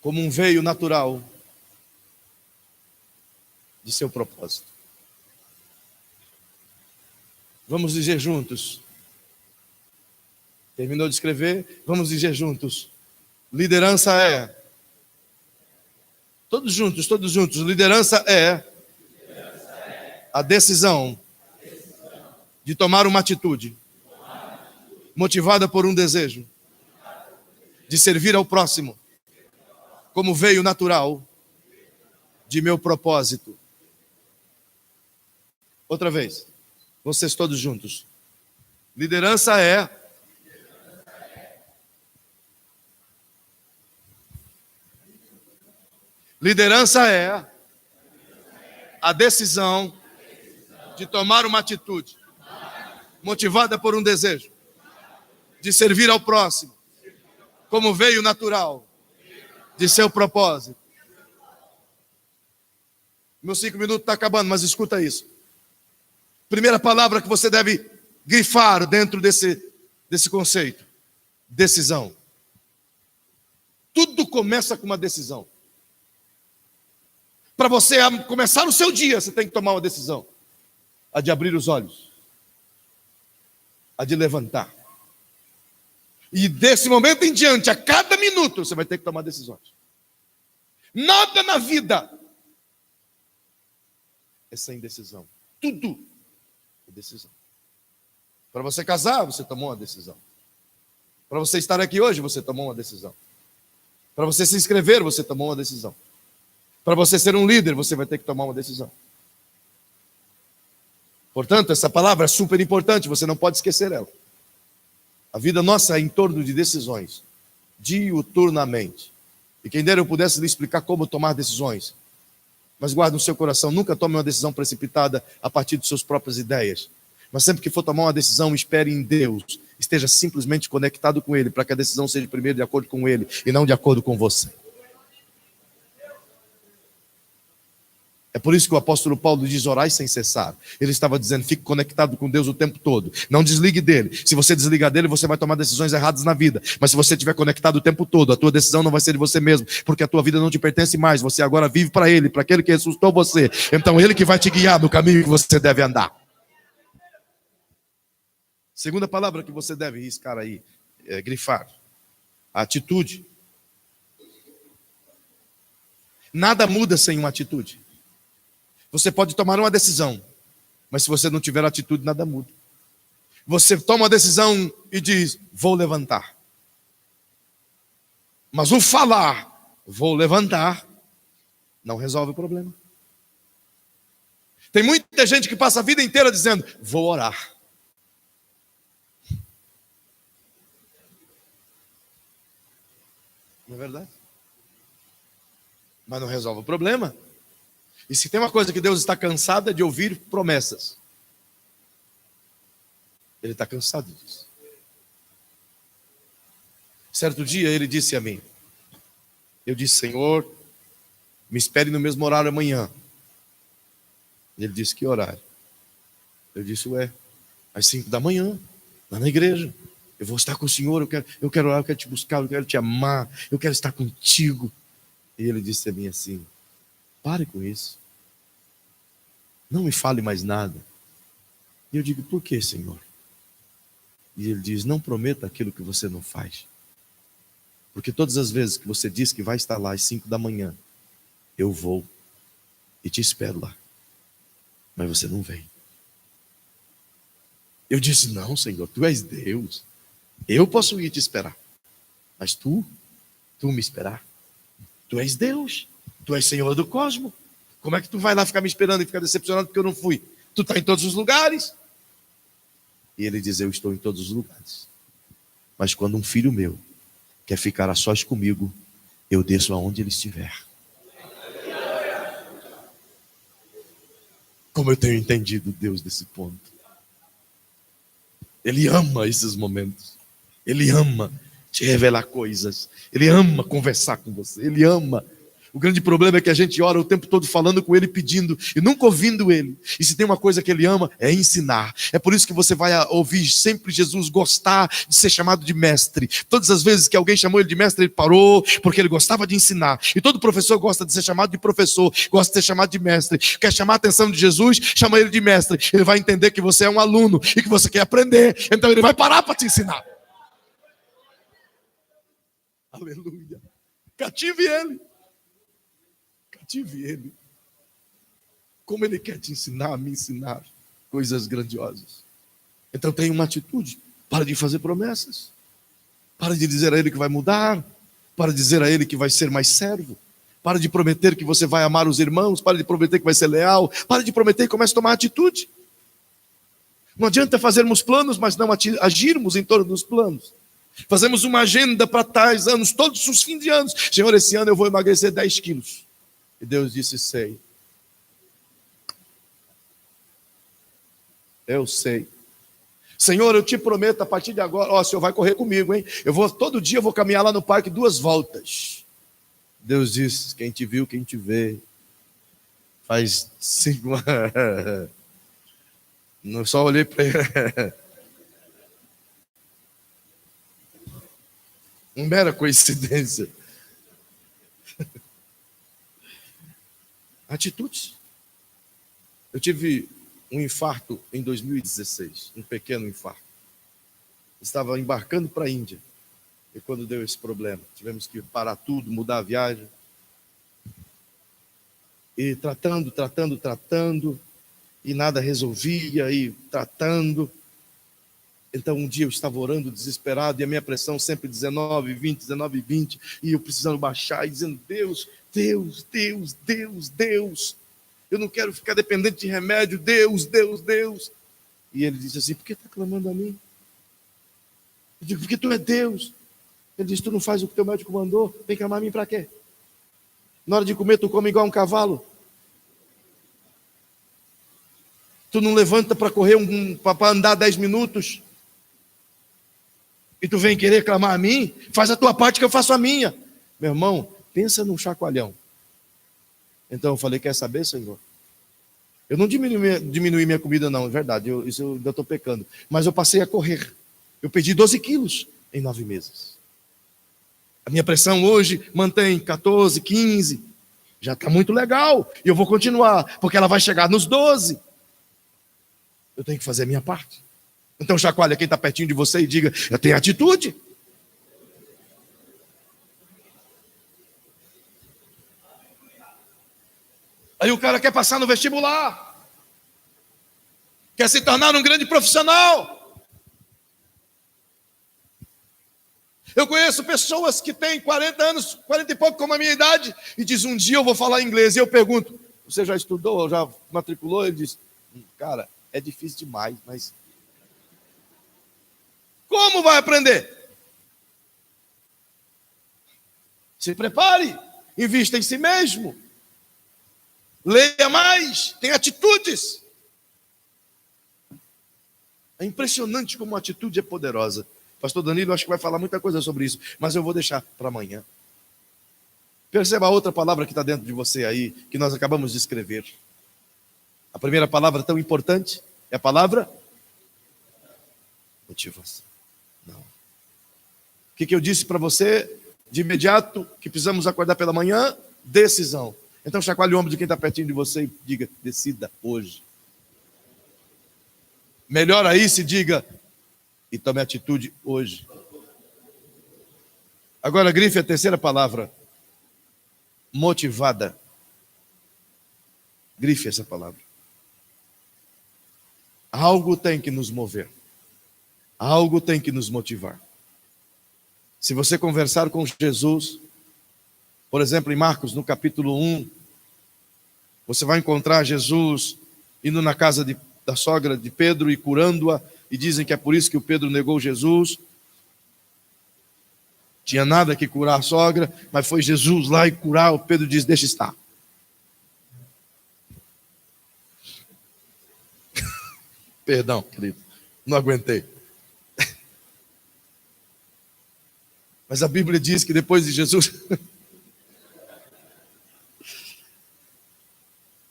como um veio natural de seu propósito. Vamos dizer juntos. Terminou de escrever? Vamos dizer juntos. Liderança é. Todos juntos, todos juntos. Liderança é a decisão de tomar uma atitude motivada por um desejo de servir ao próximo, como veio natural de meu propósito. Outra vez, vocês todos juntos. Liderança é a decisão de tomar uma atitude motivada por um desejo de servir ao próximo, como veio natural de seu propósito. Meus 5 minutos estão acabando, mas escuta isso. Primeira palavra que você deve grifar dentro desse conceito: decisão. Tudo começa com uma decisão. Para você começar o seu dia, você tem que tomar uma decisão. A de abrir os olhos. A de levantar. E desse momento em diante, a cada minuto, você vai ter que tomar decisões. Nada na vida é sem decisão. Tudo é decisão. Para você casar, você tomou uma decisão. Para você estar aqui hoje, você tomou uma decisão. Para você se inscrever, você tomou uma decisão. Para você ser um líder, você vai ter que tomar uma decisão. Portanto, essa palavra é super importante, você não pode esquecer ela. A vida nossa é em torno de decisões, diuturnamente. E quem dera eu pudesse lhe explicar como tomar decisões. Mas guarde no seu coração, nunca tome uma decisão precipitada a partir de suas próprias ideias. Mas sempre que for tomar uma decisão, espere em Deus. Esteja simplesmente conectado com Ele, para que a decisão seja primeiro de acordo com Ele e não de acordo com você. É por isso que o apóstolo Paulo diz: orai sem cessar. Ele estava dizendo: fique conectado com Deus o tempo todo. Não desligue dele. Se você desligar dele, você vai tomar decisões erradas na vida. Mas se você estiver conectado o tempo todo, a tua decisão não vai ser de você mesmo, porque a tua vida não te pertence mais. Você agora vive para Ele, para aquele que ressuscitou você. Então Ele que vai te guiar no caminho que você deve andar. Segunda palavra que você deve riscar aí, grifar: a atitude. Nada muda sem uma atitude. Você pode tomar uma decisão, mas se você não tiver atitude, nada muda. Você toma uma decisão e diz: vou levantar. Mas o falar, vou levantar, não resolve o problema. Tem muita gente que passa a vida inteira dizendo: vou orar. Não é verdade? Mas não resolve o problema. E se tem uma coisa que Deus está cansado é de ouvir promessas. Ele está cansado disso. Certo dia ele disse a mim, eu disse: Senhor, me espere no mesmo horário amanhã. Ele disse: que horário? Eu disse: às 5 da manhã, lá na igreja. Eu vou estar com o Senhor, eu quero orar, eu quero te buscar, eu quero te amar, eu quero estar contigo. E ele disse a mim assim: pare com isso. Não me fale mais nada. E eu digo: por que, Senhor? E ele diz: não prometa aquilo que você não faz. Porque todas as vezes que você diz que vai estar lá às 5 da manhã, eu vou e te espero lá. Mas você não vem. Eu disse: não, Senhor, tu és Deus. Eu posso ir te esperar. Mas tu me esperar. Tu és Deus. Tu és Senhor do cosmos. Como é que tu vai lá ficar me esperando e ficar decepcionado porque eu não fui? Tu está em todos os lugares. E ele diz: eu estou em todos os lugares. Mas quando um filho meu quer ficar a sós comigo, eu desço aonde ele estiver. Como eu tenho entendido Deus desse ponto. Ele ama esses momentos. Ele ama te revelar coisas. Ele ama conversar com você. Ele ama. O grande problema é que a gente ora o tempo todo falando com ele, pedindo, e nunca ouvindo ele. E se tem uma coisa que ele ama, é ensinar. É por isso que você vai ouvir sempre Jesus gostar de ser chamado de mestre. Todas as vezes que alguém chamou ele de mestre, ele parou, porque ele gostava de ensinar. E todo professor gosta de ser chamado de professor, gosta de ser chamado de mestre. Quer chamar a atenção de Jesus, chama ele de mestre. Ele vai entender que você é um aluno e que você quer aprender. Então ele vai parar para te ensinar. Aleluia. Cative ele. Cative ele. Como ele quer te ensinar, me ensinar coisas grandiosas. Então tenha uma atitude. Para de fazer promessas. Para de dizer a ele que vai mudar. Para de dizer a ele que vai ser mais servo. Para de prometer que você vai amar os irmãos. Para de prometer que vai ser leal. Para de prometer e comece a tomar atitude. Não adianta fazermos planos, mas não agirmos em torno dos planos. Fazemos uma agenda para tais anos, todos os fins de anos. Senhor, esse ano eu vou emagrecer 10 quilos. E Deus disse, sei. Eu sei. Senhor, eu te prometo, a partir de agora, o Senhor vai correr comigo, hein? Todo dia eu vou caminhar lá no parque 2 voltas. Deus disse, quem te viu, quem te vê. Faz 5 anos. Não só olhei para ele. Uma mera coincidência. Atitudes. Eu tive um infarto em 2016, um pequeno infarto. Estava embarcando para a Índia. E quando deu esse problema, tivemos que parar tudo, mudar a viagem. E tratando, e nada resolvia, e tratando. Então um dia eu estava orando desesperado, e a minha pressão sempre 19, 20, 19, 20, e eu precisando baixar, e dizendo, Deus, Deus, Deus, Deus, Deus, eu não quero ficar dependente de remédio, Deus, Deus, Deus. E ele disse assim, por que está clamando a mim? Eu digo, porque tu é Deus. Ele disse, tu não faz o que teu médico mandou, vem clamar a mim para quê? Na hora de comer tu come igual um cavalo. Tu não levanta para correr, para andar 10 minutos. E tu vem querer clamar a mim? Faz a tua parte que eu faço a minha. Meu irmão, pensa num chacoalhão. Então eu falei, quer saber, Senhor? Eu não diminui minha comida não, é verdade, isso eu ainda estou pecando. Mas eu passei a correr. Eu perdi 12 quilos em 9 meses. A minha pressão hoje mantém 14, 15. Já está muito legal. E eu vou continuar, porque ela vai chegar nos 12. Eu tenho que fazer a minha parte. Então chacoalha quem está pertinho de você e diga, eu tenho atitude. Aí o cara quer passar no vestibular. Quer se tornar um grande profissional. Eu conheço pessoas que têm 40 anos, 40 e pouco como a minha idade, e diz, um dia eu vou falar inglês. E eu pergunto, você já estudou, já matriculou? Ele diz, cara, é difícil demais, mas... Como vai aprender? Se prepare, invista em si mesmo, leia mais, tenha atitudes. É impressionante como a atitude é poderosa. Pastor Danilo, acho que vai falar muita coisa sobre isso, mas eu vou deixar para amanhã. Perceba a outra palavra que está dentro de você aí, que nós acabamos de escrever. A primeira palavra tão importante é a palavra motivação. Não. O que eu disse para você de imediato, que precisamos acordar pela manhã? Decisão. Então chacoalhe o ombro de quem está pertinho de você e diga, decida hoje. Melhor aí se diga, e tome atitude hoje. Agora grife a terceira palavra, motivada. Grife essa palavra. Algo tem que nos mover. Algo tem que nos motivar. Se você conversar com Jesus, por exemplo, em Marcos, no capítulo 1, você vai encontrar Jesus indo na casa da sogra de Pedro e curando-a, e dizem que é por isso que o Pedro negou Jesus. Tinha nada que curar a sogra, mas foi Jesus lá e curar. O Pedro diz, deixa estar. Perdão, querido, não aguentei. Mas a Bíblia diz que depois de Jesus...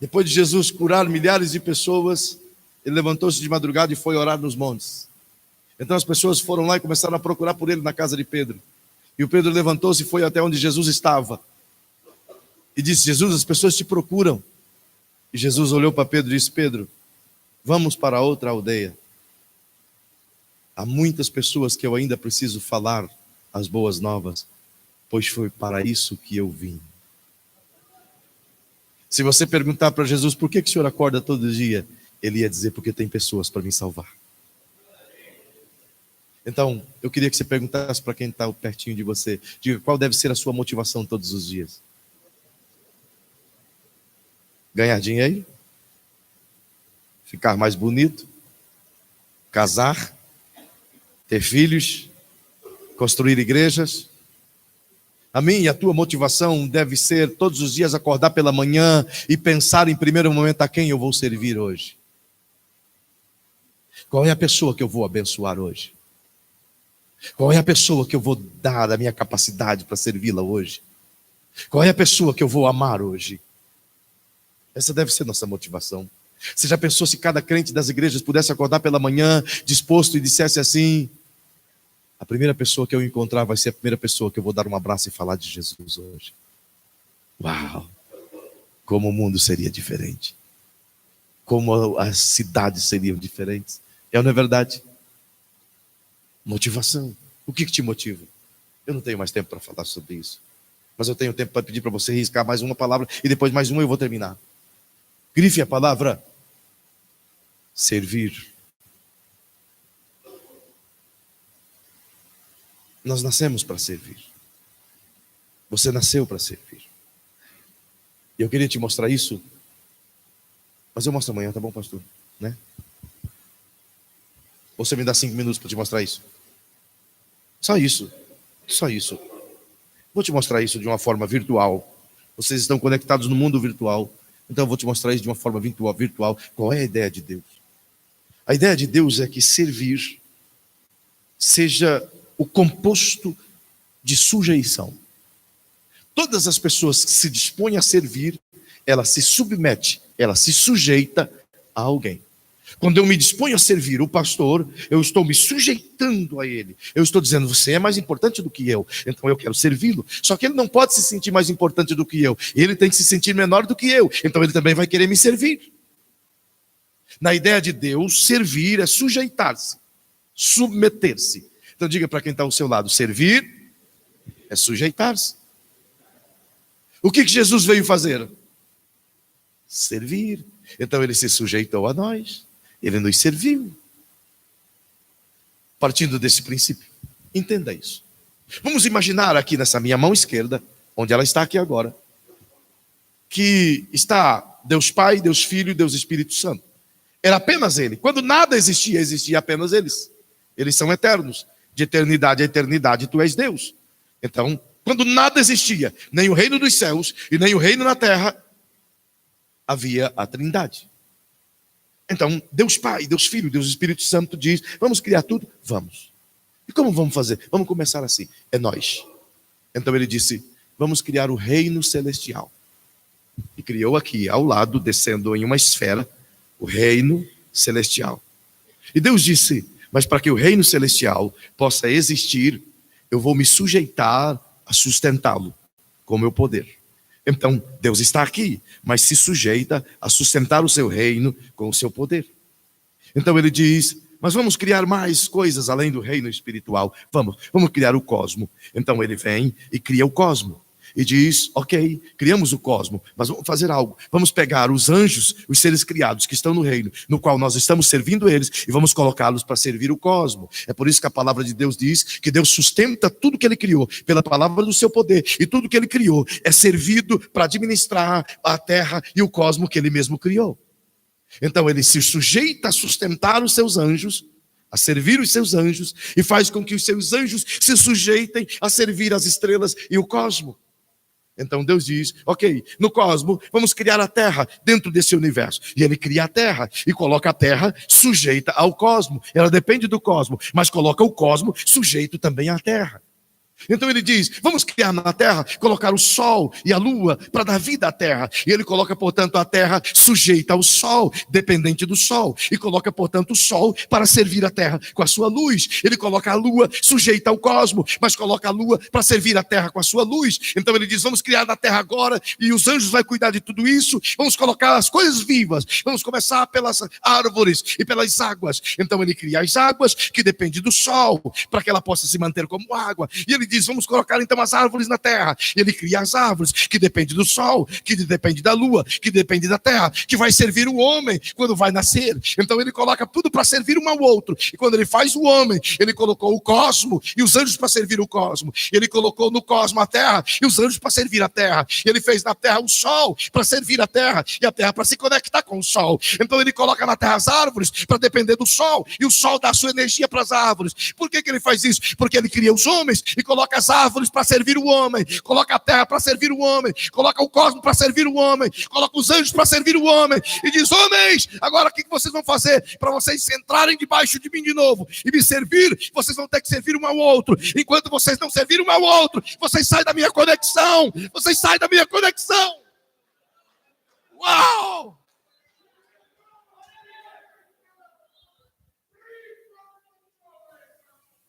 Depois de Jesus curar milhares de pessoas, ele levantou-se de madrugada e foi orar nos montes. Então as pessoas foram lá e começaram a procurar por ele na casa de Pedro. E o Pedro levantou-se e foi até onde Jesus estava. E disse: Jesus, as pessoas te procuram. E Jesus olhou para Pedro e disse: Pedro, vamos para outra aldeia. Há muitas pessoas que eu ainda preciso falar as boas novas, pois foi para isso que eu vim. Se você perguntar para Jesus: por que o senhor acorda todo dia? Ele ia dizer: porque tem pessoas para me salvar. Então, eu queria que você perguntasse para quem está pertinho de você. Diga, qual deve ser a sua motivação todos os dias? Ganhar dinheiro? Ficar mais bonito? Casar? Ter filhos? Construir igrejas? A minha e a tua motivação deve ser todos os dias acordar pela manhã e pensar em primeiro momento a quem eu vou servir hoje. Qual é a pessoa que eu vou abençoar hoje? Qual é a pessoa que eu vou dar a minha capacidade para servi-la hoje? Qual é a pessoa que eu vou amar hoje? Essa deve ser nossa motivação. Você já pensou se cada crente das igrejas pudesse acordar pela manhã disposto e dissesse assim: a primeira pessoa que eu encontrar vai ser a primeira pessoa que eu vou dar um abraço e falar de Jesus hoje. Uau! Como o mundo seria diferente. Como as cidades seriam diferentes. Não é verdade? Motivação. O que te motiva? Eu não tenho mais tempo para falar sobre isso. Mas eu tenho tempo para pedir para você riscar mais uma palavra e depois mais uma e eu vou terminar. Grife a palavra servir. Nós nascemos para servir. Você nasceu para servir. E eu queria te mostrar isso, mas eu mostro amanhã, tá bom, pastor? Né? Você me dá 5 minutos para te mostrar isso? Só isso. Só isso. Vou te mostrar isso de uma forma virtual. Vocês estão conectados no mundo virtual. Então eu vou te mostrar isso de uma forma virtual. Qual é a ideia de Deus? A ideia de Deus é que servir seja o composto de sujeição. Todas as pessoas que se dispõem a servir, ela se submete, ela se sujeita a alguém. Quando eu me disponho a servir o pastor, eu estou me sujeitando a ele. Eu estou dizendo: você é mais importante do que eu, então eu quero servi-lo. Só que ele não pode se sentir mais importante do que eu. Ele tem que se sentir menor do que eu, então ele também vai querer me servir. Na ideia de Deus, servir é sujeitar-se, submeter-se. Então diga para quem está ao seu lado: servir é sujeitar-se. O que Jesus veio fazer? Servir. Então ele se sujeitou a nós. Ele nos serviu. Partindo desse princípio, entenda isso. Vamos imaginar aqui nessa minha mão esquerda, onde ela está aqui agora, que está Deus Pai, Deus Filho e Deus Espírito Santo. Era apenas Ele. Quando nada existia, existia apenas eles. Eles são eternos. De eternidade a eternidade, tu és Deus. Então, quando nada existia, nem o reino dos céus e nem o reino na terra, havia a Trindade. Então, Deus Pai, Deus Filho, Deus Espírito Santo diz: vamos criar tudo? Vamos. E como vamos fazer? Vamos começar assim. É nós. Então ele disse: vamos criar o reino celestial. E criou aqui, ao lado, descendo em uma esfera, o reino celestial. E Deus disse: mas para que o reino celestial possa existir, eu vou me sujeitar a sustentá-lo com o meu poder. Então, Deus está aqui, mas se sujeita a sustentar o seu reino com o seu poder. Então ele diz: mas vamos criar mais coisas além do reino espiritual. Vamos criar o cosmo. Então ele vem e cria o cosmo. E diz: ok, criamos o cosmo, mas vamos fazer algo. Vamos pegar os anjos, os seres criados que estão no reino, no qual nós estamos servindo eles, e vamos colocá-los para servir o cosmo. É por isso que a palavra de Deus diz que Deus sustenta tudo que Ele criou pela palavra do seu poder. E tudo que Ele criou é servido para administrar a terra e o cosmo que Ele mesmo criou. Então Ele se sujeita a sustentar os seus anjos, a servir os seus anjos, e faz com que os seus anjos se sujeitem a servir as estrelas e o cosmo. Então Deus diz: ok, no cosmo vamos criar a terra dentro desse universo. E Ele cria a terra e coloca a terra sujeita ao cosmo. Ela depende do cosmo, mas coloca o cosmo sujeito também à terra. Então ele diz, vamos criar na terra, colocar o sol e a lua para dar vida à terra. E ele coloca, portanto, a terra sujeita ao sol, dependente do sol. E coloca, portanto, o sol para servir a terra com a sua luz. Ele coloca a lua sujeita ao cosmos, mas coloca a lua para servir a terra com a sua luz. Então ele diz, vamos criar na terra agora, e os anjos vão cuidar de tudo isso. Vamos colocar as coisas vivas. Vamos começar pelas árvores e pelas águas. Então ele cria as águas, que dependem do sol, para que ela possa se manter como água. E ele diz, vamos colocar então as árvores na terra. E ele cria as árvores, que dependem do sol, que depende da lua, que depende da terra, que vai servir o homem quando vai nascer. Então ele coloca tudo para servir um ao outro. E quando ele faz o homem, ele colocou o cosmo e os anjos para servir o cosmo. Ele colocou no cosmo a terra e os anjos para servir a terra. Ele fez na terra o sol para servir a terra e a terra para se conectar com o sol. Então ele coloca na terra as árvores para depender do sol, e o sol dá a sua energia para as árvores. Por que ele faz isso? Porque ele cria os homens e coloca as árvores para servir o homem, coloca a terra para servir o homem, coloca o cosmos para servir o homem, coloca os anjos para servir o homem, e diz, homens, agora o que vocês vão fazer? Para vocês entrarem debaixo de mim de novo e me servir, vocês vão ter que servir um ao outro. Enquanto vocês não servirem um ao outro, vocês saem da minha conexão. Vocês saem da minha conexão. Uau!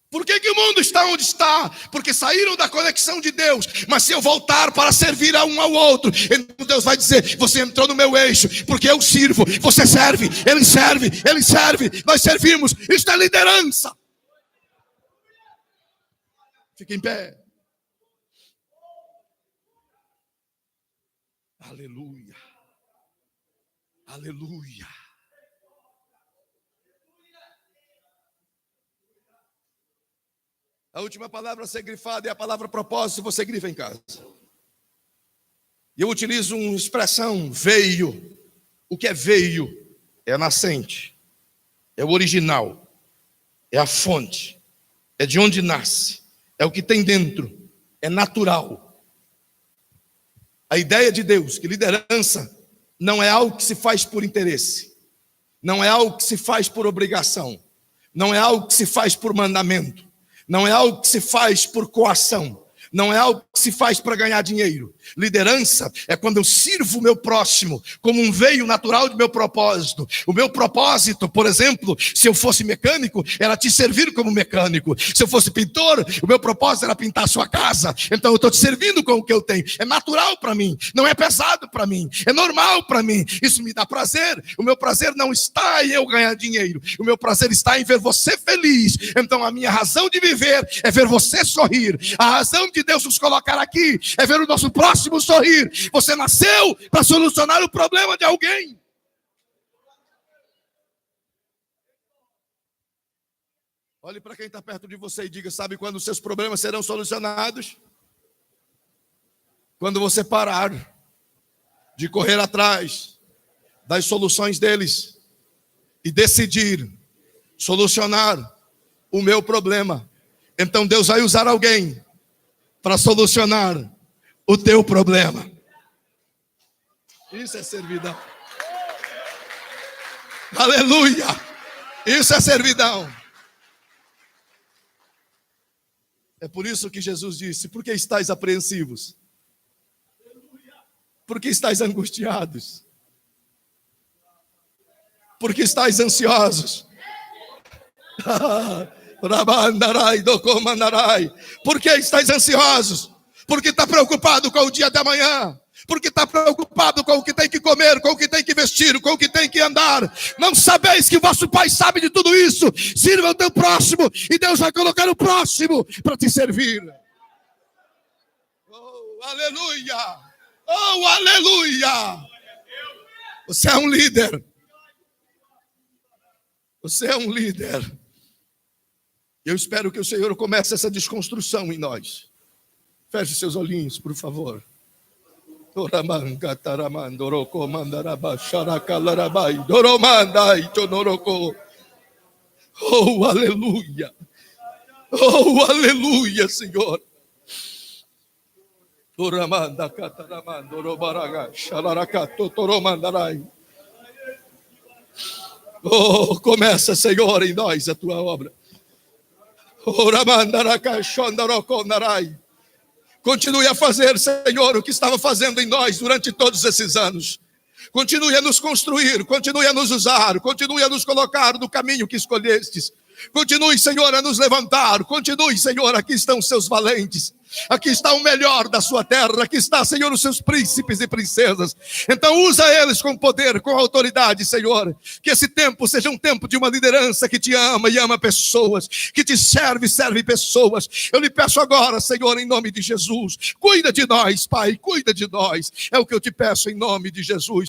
Por que o mundo está onde está? Porque saíram da conexão de Deus. Mas se eu voltar para servir a um ao outro, então Deus vai dizer, você entrou no meu eixo, porque eu sirvo, você serve, ele serve, nós servimos. Isso é liderança. Fique em pé. Aleluia. Aleluia. A última palavra a ser grifada é a palavra propósito, você grifa em casa. E eu utilizo uma expressão, veio. O que é veio? É a nascente, é o original, é a fonte, é de onde nasce, é o que tem dentro, é natural. A ideia de Deus, que liderança não é algo que se faz por interesse, não é algo que se faz por obrigação, não é algo que se faz por mandamento, não é algo que se faz por coação, não é algo que se faz para ganhar dinheiro. Liderança é quando eu sirvo o meu próximo como um veio natural do meu propósito. O meu propósito, por exemplo, se eu fosse mecânico, era te servir como mecânico. Se eu fosse pintor, o meu propósito era pintar a sua casa. Então eu estou te servindo com o que eu tenho. É natural para mim, não é pesado para mim, é normal para mim. Isso me dá prazer. O meu prazer não está em eu ganhar dinheiro. O meu prazer está em ver você feliz. Então a minha razão de viver é ver você sorrir. A razão de Deus nos colocar aqui é ver o nosso próximo sorrir. Você nasceu para solucionar o problema de alguém. Olhe para quem está perto de você e diga, sabe quando os seus problemas serão solucionados? Quando você parar de correr atrás das soluções deles e decidir solucionar o meu problema. Então Deus vai usar alguém para solucionar o teu problema. Isso é servidão. Aleluia! Isso é servidão. É por isso que Jesus disse, por que estáis apreensivos? Por que estáis angustiados? Por que estáis ansiosos? Por que estáis ansiosos? Porque está preocupado com o dia da manhã. Porque está preocupado com o que tem que comer, com o que tem que vestir, com o que tem que andar. Não sabeis que o vosso Pai sabe de tudo isso? Sirva o teu próximo e Deus vai colocar o próximo para te servir. Oh, aleluia! Oh, aleluia! Você é um líder. Você é um líder. Eu espero que o Senhor comece essa desconstrução em nós. Feche seus olhinhos, por favor. Oh, aleluia. Oh, aleluia, Senhor. Oh, começa, Senhor, em nós a tua obra. Continue a fazer, Senhor, o que estava fazendo em nós durante todos esses anos. Continue a nos construir, continue a nos usar, continue a nos colocar no caminho que escolhestes. Continue, Senhor, a nos levantar. Continue, Senhor, aqui estão os seus valentes. Aqui está o melhor da sua terra. Aqui está, Senhor, os seus príncipes e princesas. Então usa eles com poder, com autoridade, Senhor. Que esse tempo seja um tempo de uma liderança que te ama e ama pessoas. Que te serve e serve pessoas. Eu lhe peço agora, Senhor, em nome de Jesus. Cuida de nós, Pai, cuida de nós. É o que eu te peço em nome de Jesus.